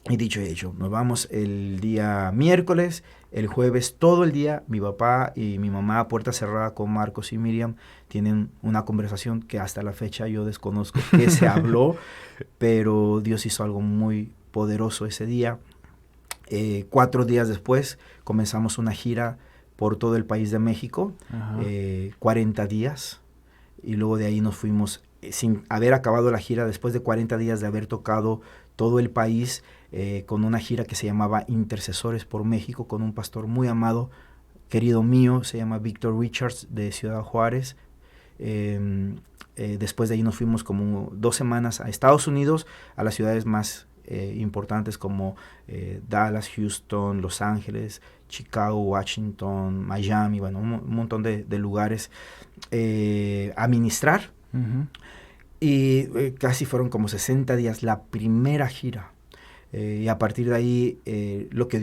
Y dicho y hecho, nos vamos el día miércoles. El jueves todo el día, mi papá y mi mamá a puerta cerrada con Marcos y Miriam tienen una conversación que hasta la fecha yo desconozco qué se habló, pero Dios hizo algo muy poderoso ese día. 4 días después comenzamos una gira por todo el país de México, 40 días, y luego de ahí nos fuimos, sin haber acabado la gira, después de 40 días de haber tocado todo el país, con una gira que se llamaba Intercesores por México, con un pastor muy amado, querido mío, se llama Víctor Richards, de Ciudad Juárez. Después de ahí nos fuimos como 2 semanas a Estados Unidos, a las ciudades más importantes como Dallas, Houston, Los Ángeles, Chicago, Washington, Miami, bueno, un montón de lugares a ministrar. Ujú. Y casi fueron como 60 días la primera gira. Y a partir de ahí, lo que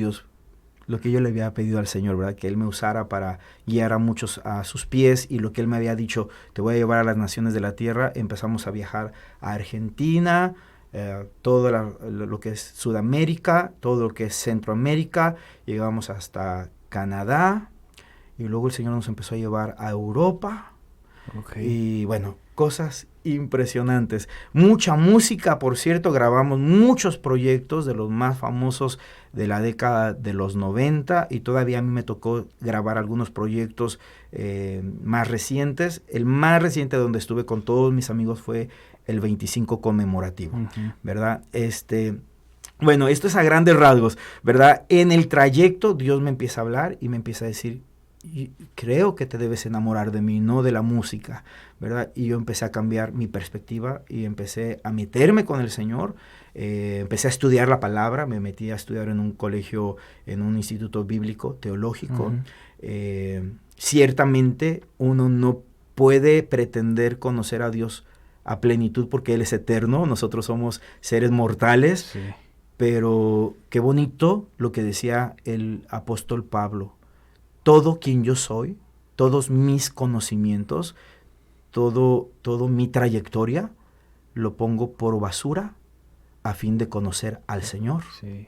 yo le había pedido al Señor, ¿verdad? Que Él me usara para guiar a muchos a sus pies, y lo que Él me había dicho, te voy a llevar a las naciones de la tierra. Empezamos a viajar a Argentina, todo lo que es Sudamérica, todo lo que es Centroamérica, llegamos hasta Canadá, y luego el Señor nos empezó a llevar a Europa. Okay. Y bueno, cosas impresionantes. Mucha música, por cierto, grabamos muchos proyectos de los más famosos de la década de los 90, y todavía a mí me tocó grabar algunos proyectos más recientes. El más reciente donde estuve con todos mis amigos fue el 25 conmemorativo, ¿verdad? Bueno, esto es a grandes rasgos, ¿verdad? En el trayecto Dios me empieza a hablar y me empieza a decir, creo que te debes enamorar de mí, no de la música, ¿verdad? Y yo empecé a cambiar mi perspectiva y empecé a meterme con el Señor. Empecé a estudiar la palabra, me metí a estudiar en un colegio, en un instituto bíblico, teológico. Ciertamente uno no puede pretender conocer a Dios a plenitud porque Él es eterno, nosotros somos seres mortales, Sí. pero qué bonito lo que decía el apóstol Pablo. Todo quien yo soy, todos mis conocimientos, todo mi trayectoria, lo pongo por basura a fin de conocer al Señor, Sí.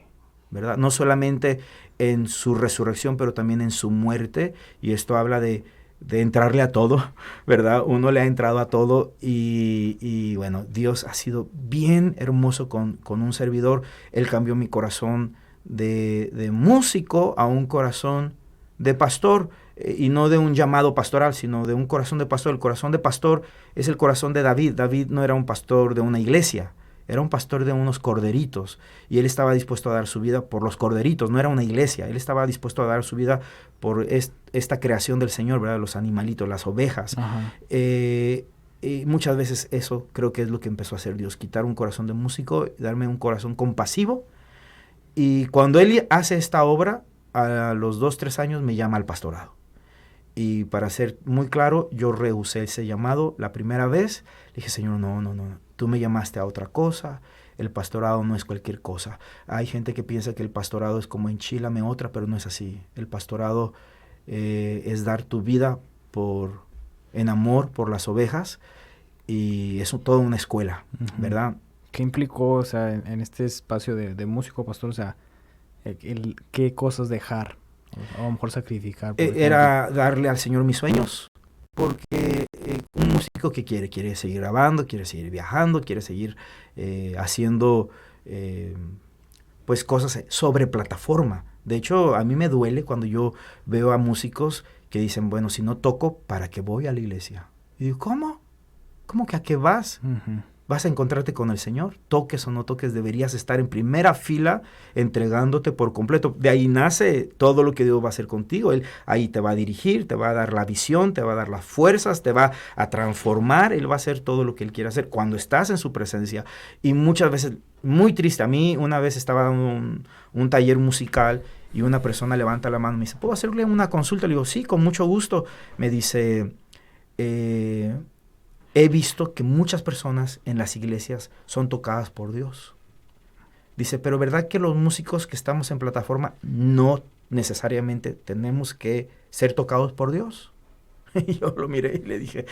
¿verdad? No solamente en su resurrección, pero también en su muerte, y esto habla de entrarle a todo, ¿verdad? Uno le ha entrado a todo, y bueno, Dios ha sido bien hermoso con un servidor. Él cambió mi corazón de músico a un corazón de pastor, y no de un llamado pastoral, sino de un corazón de pastor. El corazón de pastor es el corazón de David. David no era un pastor de una iglesia, era un pastor de unos corderitos, y él estaba dispuesto a dar su vida por los corderitos. No era una iglesia, él estaba dispuesto a dar su vida por esta creación del Señor, ¿verdad? Los animalitos, las ovejas. Y muchas veces eso creo que es lo que empezó a hacer Dios, quitar un corazón de músico y darme un corazón compasivo. Y cuando Él hace esta obra, a los 2-3 años me llama al pastorado. Y para ser muy claro, yo rehusé ese llamado la primera vez. Le dije, Señor, no, tú me llamaste a otra cosa. El pastorado no es cualquier cosa. Hay gente que piensa que el pastorado es como enchílame otra, pero no es así. El pastorado es dar tu vida en amor por las ovejas, y es toda una escuela, ¿verdad? ¿Qué implicó, o sea, en este espacio de músico, pastor? O sea, ¿qué cosas dejar? O a lo mejor sacrificar. Era darle al Señor mis sueños, porque un músico que quiere seguir grabando, quiere seguir viajando, quiere seguir haciendo pues cosas sobre plataforma. De hecho, a mí me duele cuando yo veo a músicos que dicen, bueno, si no toco, ¿para qué voy a la iglesia? Y digo, ¿cómo? ¿Cómo que a qué vas? Vas a encontrarte con el Señor, toques o no toques, deberías estar en primera fila entregándote por completo. De ahí nace todo lo que Dios va a hacer contigo. Él ahí te va a dirigir, te va a dar la visión, te va a dar las fuerzas, te va a transformar. Él va a hacer todo lo que Él quiere hacer cuando estás en su presencia. Y muchas veces, muy triste, a mí una vez estaba dando un taller musical y una persona levanta la mano y me dice, ¿puedo hacerle una consulta? Le digo, sí, con mucho gusto. Me dice, he visto que muchas personas en las iglesias son tocadas por Dios. Dice, pero ¿verdad que los músicos que estamos en plataforma no necesariamente tenemos que ser tocados por Dios? Y yo lo miré y le dije,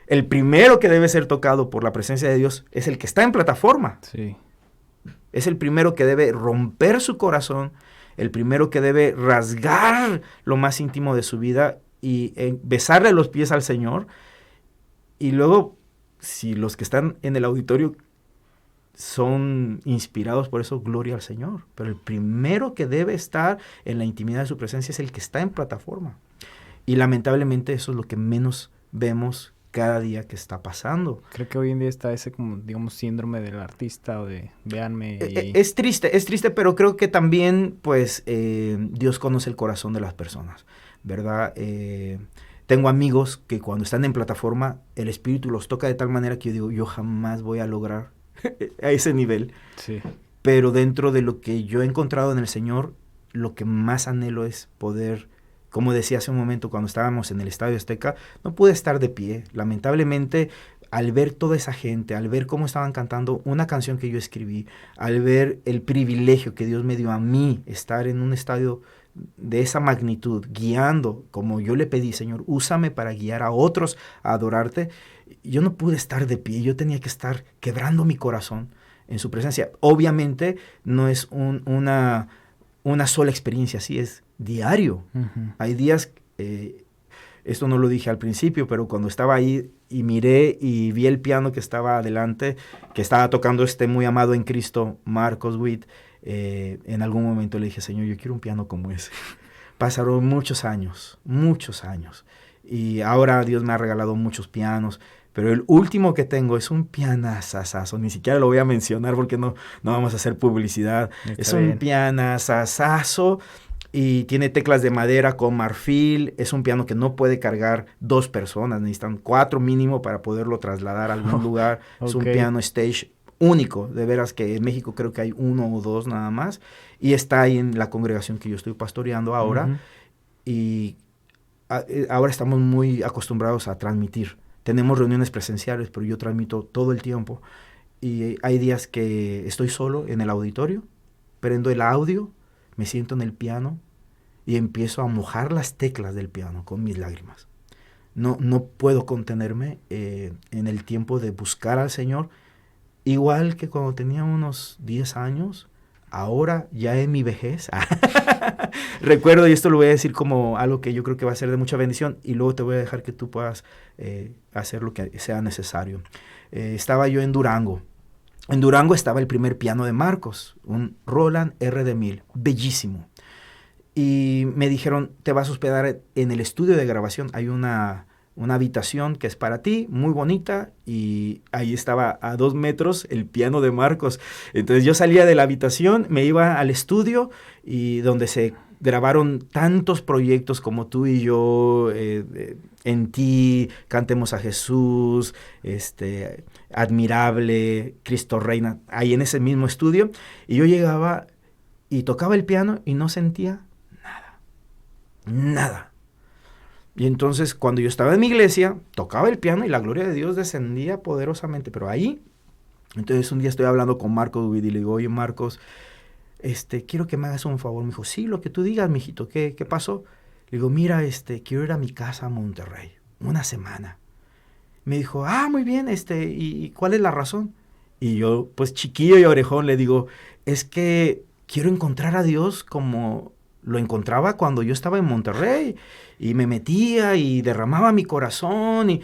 el primero que debe ser tocado por la presencia de Dios es el que está en plataforma. Sí. Es el primero que debe romper su corazón, el primero que debe rasgar lo más íntimo de su vida y besarle los pies al Señor. Y luego, si los que están en el auditorio son inspirados por eso, gloria al Señor. Pero el primero que debe estar en la intimidad de su presencia es el que está en plataforma. Y lamentablemente eso es lo que menos vemos cada día que está pasando. Creo que hoy en día está ese, como, digamos, síndrome del artista o de véanme. Es triste, pero creo que también, pues, Dios conoce el corazón de las personas, ¿verdad? Tengo amigos que cuando están en plataforma, el espíritu los toca de tal manera que yo digo, yo jamás voy a lograr a ese nivel. Sí. pero dentro de lo que yo he encontrado en el Señor, lo que más anhelo es poder, como decía hace un momento cuando estábamos en el Estadio Azteca, no pude estar de pie. Lamentablemente, al ver toda esa gente, al ver cómo estaban cantando una canción que yo escribí, al ver el privilegio que Dios me dio a mí, estar en un estadio de esa magnitud, guiando, como yo le pedí, Señor, úsame para guiar a otros a adorarte, yo no pude estar de pie, yo tenía que estar quebrando mi corazón en su presencia. Obviamente no es una sola experiencia, así es diario. Uh-huh. Hay días, esto no lo dije al principio, pero cuando estaba ahí y miré y vi el piano que estaba adelante, que estaba tocando muy amado en Cristo, Marcos Witt, en algún momento le dije, Señor, yo quiero un piano como ese. Pasaron muchos años, y ahora Dios me ha regalado muchos pianos, pero el último que tengo es un pianazazazo, ni siquiera lo voy a mencionar porque no vamos a hacer publicidad. Es un pianazazazo y tiene teclas de madera con marfil. Es un piano que no puede cargar 2 personas, necesitan 4 mínimo para poderlo trasladar a algún lugar. Okay. Es un piano stage único, de veras que en México creo que hay 1 o 2 nada más, y está ahí en la congregación que yo estoy pastoreando ahora. Uh-huh. Y ahora estamos muy acostumbrados a transmitir. Tenemos reuniones presenciales, pero yo transmito todo el tiempo. Y hay días que estoy solo en el auditorio, prendo el audio, me siento en el piano y empiezo a mojar las teclas del piano con mis lágrimas. No puedo contenerme en el tiempo de buscar al Señor. Igual que cuando tenía unos 10 años, ahora ya en mi vejez. Recuerdo, y esto lo voy a decir como algo que yo creo que va a ser de mucha bendición, y luego te voy a dejar que tú puedas hacer lo que sea necesario. Estaba yo en Durango. En Durango estaba el primer piano de Marcos, un Roland RD1000, bellísimo. Y me dijeron, te vas a hospedar en el estudio de grabación. Hay una habitación que es para ti, muy bonita, y ahí estaba a 2 metros el piano de Marcos. Entonces yo salía de la habitación, me iba al estudio, y donde se grabaron tantos proyectos como Tú y Yo, En Ti, Cantemos a Jesús, Admirable, Cristo Reina, ahí en ese mismo estudio. Y yo llegaba y tocaba el piano y no sentía nada. Y entonces, cuando yo estaba en mi iglesia, tocaba el piano y la gloria de Dios descendía poderosamente. Pero ahí, entonces un día estoy hablando con Marcos y le digo, oye, Marcos, quiero que me hagas un favor. Me dijo, sí, lo que tú digas, mijito, ¿qué pasó? Le digo, mira, quiero ir a mi casa a Monterrey, una semana. Me dijo, muy bien, ¿y cuál es la razón? Y yo, pues chiquillo y orejón, le digo, es que quiero encontrar a Dios como lo encontraba cuando yo estaba en Monterrey, y me metía y derramaba mi corazón,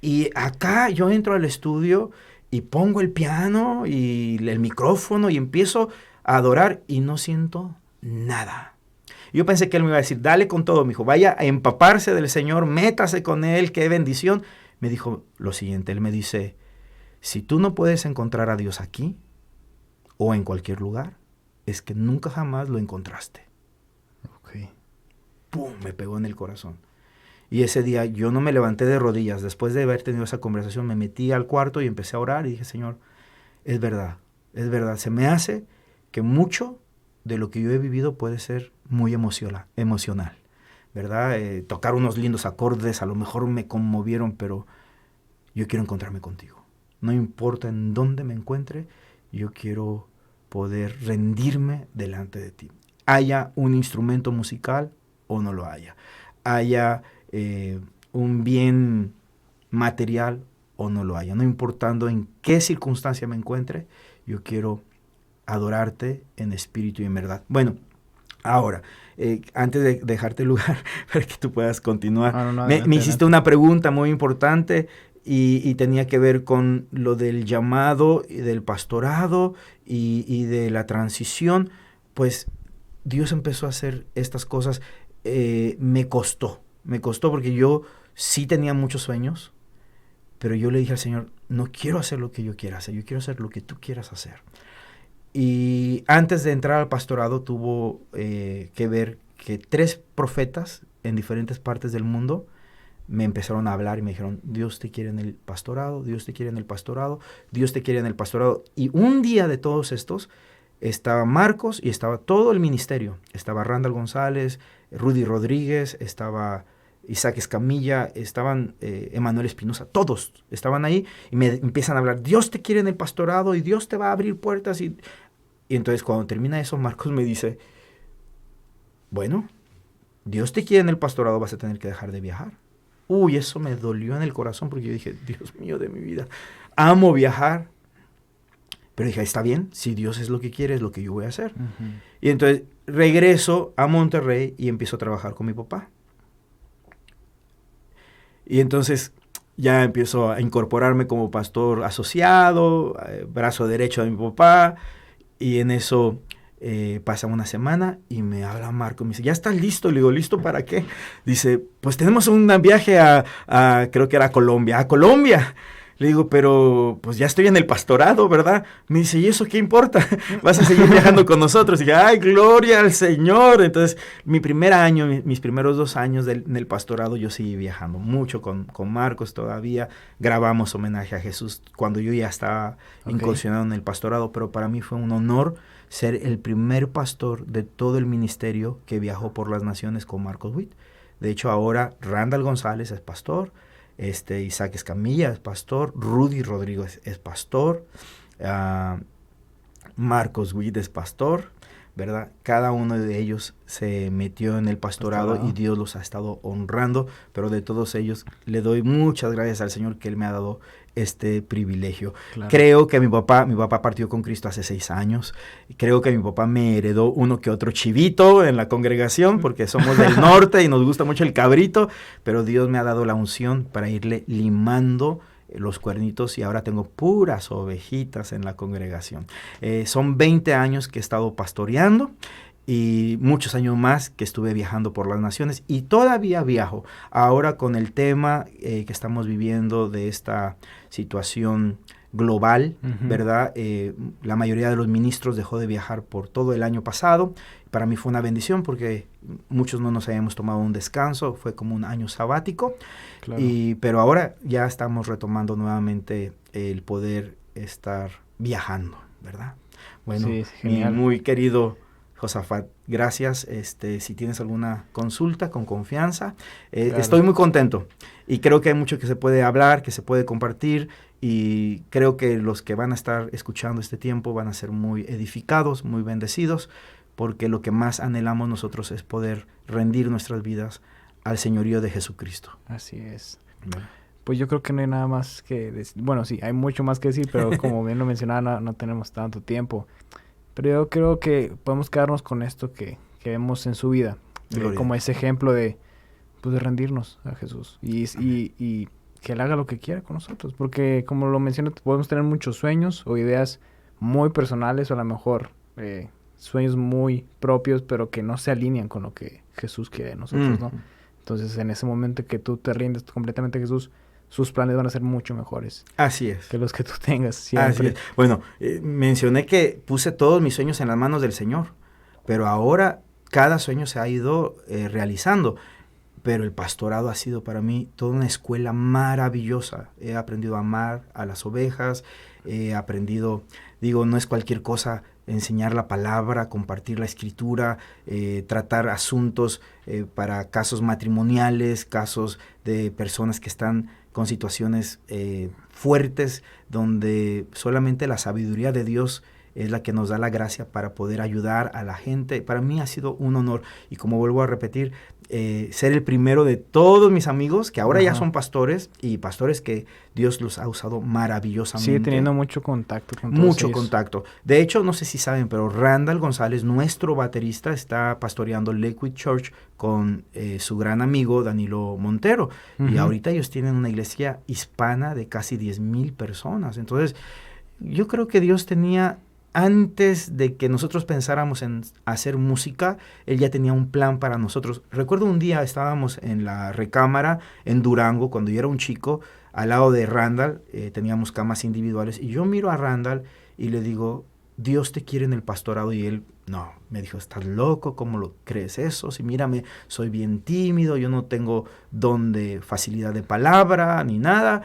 y acá yo entro al estudio y pongo el piano y el micrófono y empiezo a adorar y no siento nada. Yo pensé que él me iba a decir, dale con todo, mijo, vaya a empaparse del Señor, métase con Él, qué bendición. Me dijo lo siguiente, él me dice, si tú no puedes encontrar a Dios aquí o en cualquier lugar, es que nunca jamás lo encontraste. Okay. ¡Pum! Me pegó en el corazón. Y ese día yo no me levanté de rodillas. Después de haber tenido esa conversación, me metí al cuarto y empecé a orar y dije, Señor, es verdad. Se me hace que mucho de lo que yo he vivido puede ser muy emocional, ¿verdad? Tocar unos lindos acordes, a lo mejor me conmovieron, pero yo quiero encontrarme contigo. No importa en dónde me encuentre, yo quiero poder rendirme delante de ti. Haya un instrumento musical o no lo haya. Haya un bien material o no lo haya. No importando en qué circunstancia me encuentre, yo quiero adorarte en espíritu y en verdad. Bueno, ahora, antes de dejarte el lugar para que tú puedas continuar, me hiciste una pregunta muy importante y tenía que ver con lo del llamado y del pastorado y de la transición. Pues Dios empezó a hacer estas cosas. Me costó porque yo sí tenía muchos sueños, pero yo le dije al Señor, no quiero hacer lo que yo quiera hacer, yo quiero hacer lo que tú quieras hacer. Y antes de entrar al pastorado tuvo que ver que 3 profetas en diferentes partes del mundo me empezaron a hablar y me dijeron, Dios te quiere en el pastorado, Dios te quiere en el pastorado, Dios te quiere en el pastorado. Y un día de todos estos, estaba Marcos y estaba todo el ministerio. Estaba Randall González, Rudy Rodríguez, estaba Isaac Escamilla, estaban Emanuel Espinosa, todos estaban ahí y me empiezan a hablar, Dios te quiere en el pastorado y Dios te va a abrir puertas. Y entonces cuando termina eso, Marcos me dice, bueno, Dios te quiere en el pastorado, vas a tener que dejar de viajar. Uy, eso me dolió en el corazón porque yo dije, Dios mío de mi vida, amo viajar. Pero dije, está bien, si Dios es lo que quiere, es lo que yo voy a hacer. Ujú. Y entonces regreso a Monterrey y empiezo a trabajar con mi papá. Y entonces ya empiezo a incorporarme como pastor asociado, brazo derecho de mi papá. Y en eso pasa una semana y me habla Marco. Me dice, ¿ya estás listo? Le digo, ¿listo para qué? Dice, pues tenemos un viaje creo que era Colombia. ¡A Colombia! Le digo, pero pues ya estoy en el pastorado, ¿verdad? Me dice, ¿y eso qué importa? Vas a seguir viajando con nosotros. Y dije, ¡ay, gloria al Señor! Entonces, mi primer año, mis primeros 2 años en el pastorado, yo seguí viajando mucho con Marcos todavía. Grabamos homenaje a Jesús cuando yo ya estaba incursionado en el pastorado. Pero para mí fue un honor ser el primer pastor de todo el ministerio que viajó por las naciones con Marcos Witt. De hecho, ahora Randall González es pastor. Isaac Escamilla es pastor, Rudy Rodríguez es pastor, Marcos Witt es pastor, ¿verdad? Cada uno de ellos se metió en el pastorado y Dios los ha estado honrando, pero de todos ellos le doy muchas gracias al Señor que Él me ha dado este privilegio. Claro. Creo que mi papá partió con Cristo hace 6 años. Creo que mi papá me heredó uno que otro chivito en la congregación, porque somos del norte y nos gusta mucho el cabrito, pero Dios me ha dado la unción para irle limando los cuernitos y ahora tengo puras ovejitas en la congregación. Son 20 años que he estado pastoreando y muchos años más que estuve viajando por las naciones y todavía viajo. Ahora con el tema que estamos viviendo de esta situación global, ¿verdad? La mayoría de los ministros dejó de viajar por todo el año pasado. Para mí fue una bendición porque muchos no nos habíamos tomado un descanso, fue como un año sabático. Claro. Pero ahora ya estamos retomando nuevamente el poder estar viajando, ¿verdad? Bueno, sí, mi muy querido Josafat, gracias. Si tienes alguna consulta, con confianza. Claro. Estoy muy contento y creo que hay mucho que se puede hablar, que se puede compartir y creo que los que van a estar escuchando este tiempo van a ser muy edificados, muy bendecidos, porque lo que más anhelamos nosotros es poder rendir nuestras vidas al señorío de Jesucristo. Así es. Bueno. Pues yo creo que no hay nada más que decir. Bueno, sí, hay mucho más que decir, pero como bien lo mencionaba, no tenemos tanto tiempo. Pero yo creo que podemos quedarnos con esto que vemos en su vida, como ese ejemplo de rendirnos a Jesús y que Él haga lo que quiera con nosotros. Porque como lo mencioné, podemos tener muchos sueños o ideas muy personales o a lo mejor sueños muy propios, pero que no se alinean con lo que Jesús quiere de nosotros, ¿no? Entonces, en ese momento que tú te rindes completamente a Jesús, sus planes van a ser mucho mejores. Así es. Que los que tú tengas siempre. Así es. Bueno, mencioné que puse todos mis sueños en las manos del Señor, pero ahora cada sueño se ha ido realizando. Pero el pastorado ha sido para mí toda una escuela maravillosa. He aprendido a amar a las ovejas, he aprendido, no es cualquier cosa enseñar la palabra, compartir la escritura, tratar asuntos para casos matrimoniales, casos de personas que están con situaciones fuertes, donde solamente la sabiduría de Dios es la que nos da la gracia para poder ayudar a la gente. Para mí ha sido un honor y como vuelvo a repetir, ser el primero de todos mis amigos que ahora ya son pastores y pastores que Dios los ha usado maravillosamente. Sigue teniendo mucho contacto con todos Mucho ellos. contacto. De hecho, no sé si saben, pero Randall González, nuestro baterista, está pastoreando Lakewood Church con su gran amigo Danilo Montero. Y ahorita ellos tienen una iglesia hispana de casi 10,000 personas. Entonces, yo creo que Dios tenía... Antes de que nosotros pensáramos en hacer música, Él ya tenía un plan para nosotros. Recuerdo un día estábamos en la recámara en Durango, cuando yo era un chico, al lado de Randall, teníamos camas individuales, y yo miro a Randall y le digo, Dios te quiere en el pastorado, y él, no, me dijo, estás loco, ¿cómo lo crees eso? Si mírame, soy bien tímido, yo no tengo don de facilidad de palabra, ni nada.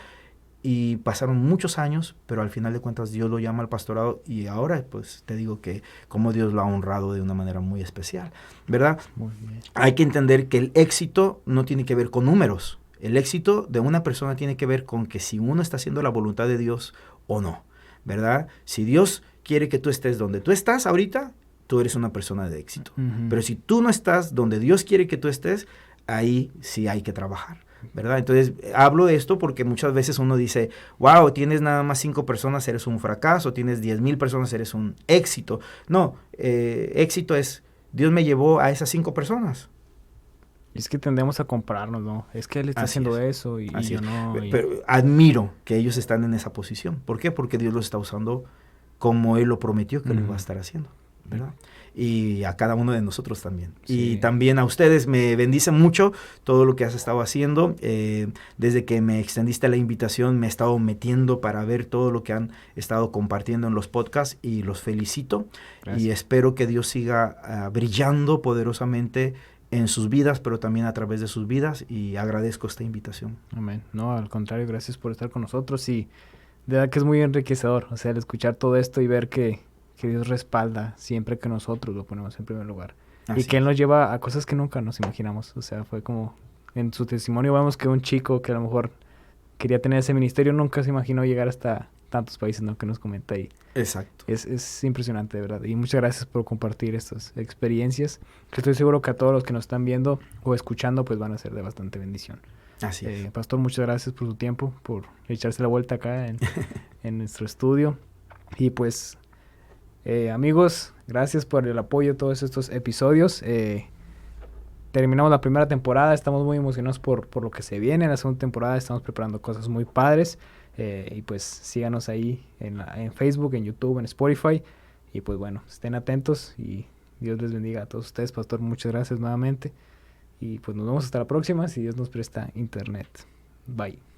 Y pasaron muchos años, pero al final de cuentas Dios lo llama al pastorado y ahora pues te digo que como Dios lo ha honrado de una manera muy especial, ¿verdad? Muy bien. Hay que entender que el éxito no tiene que ver con números. El éxito de una persona tiene que ver con que si uno está haciendo la voluntad de Dios o no, ¿verdad? Si Dios quiere que tú estés donde tú estás ahorita, tú eres una persona de éxito. Pero si tú no estás donde Dios quiere que tú estés, ahí sí hay que trabajar, ¿verdad? Entonces, hablo de esto porque muchas veces uno dice, wow, tienes nada más 5 personas, eres un fracaso, tienes 10,000 personas, eres un éxito. No, éxito es, Dios me llevó a esas 5 personas. Y es que tendemos a compararnos, ¿no? Es que él está haciendo eso y yo no. Pero admiro que ellos están en esa posición. ¿Por qué? Porque Dios los está usando como Él lo prometió que lo iba a estar haciendo, ¿verdad? Y a cada uno de nosotros también. Sí. Y también a ustedes me bendice mucho todo lo que has estado haciendo. Desde que me extendiste la invitación me he estado metiendo para ver todo lo que han estado compartiendo en los podcasts y los felicito. Gracias. Y espero que Dios siga brillando poderosamente en sus vidas, pero también a través de sus vidas, y agradezco esta invitación. Amén. No, al contrario, gracias por estar con nosotros y de verdad que es muy enriquecedor, o sea, el escuchar todo esto y ver que Dios respalda siempre que nosotros lo ponemos en primer lugar. Así y que Él nos lleva a cosas que nunca nos imaginamos. O sea, fue como en su testimonio vemos que un chico que a lo mejor quería tener ese ministerio nunca se imaginó llegar hasta tantos países, ¿no? Que nos comenta ahí. Exacto. Es impresionante, de verdad. Y muchas gracias por compartir estas experiencias. Que estoy seguro que a todos los que nos están viendo o escuchando, pues van a ser de bastante bendición. Así es. Pastor, muchas gracias por su tiempo, por echarse la vuelta acá en nuestro estudio. Y pues... amigos, gracias por el apoyo de todos estos episodios. Terminamos la primera temporada, estamos muy emocionados por lo que se viene. En la segunda temporada estamos preparando cosas muy padres. Y pues síganos ahí en Facebook, en YouTube, en Spotify. Y pues bueno, estén atentos y Dios les bendiga a todos ustedes. Pastor, muchas gracias nuevamente. Y pues nos vemos hasta la próxima si Dios nos presta internet. Bye.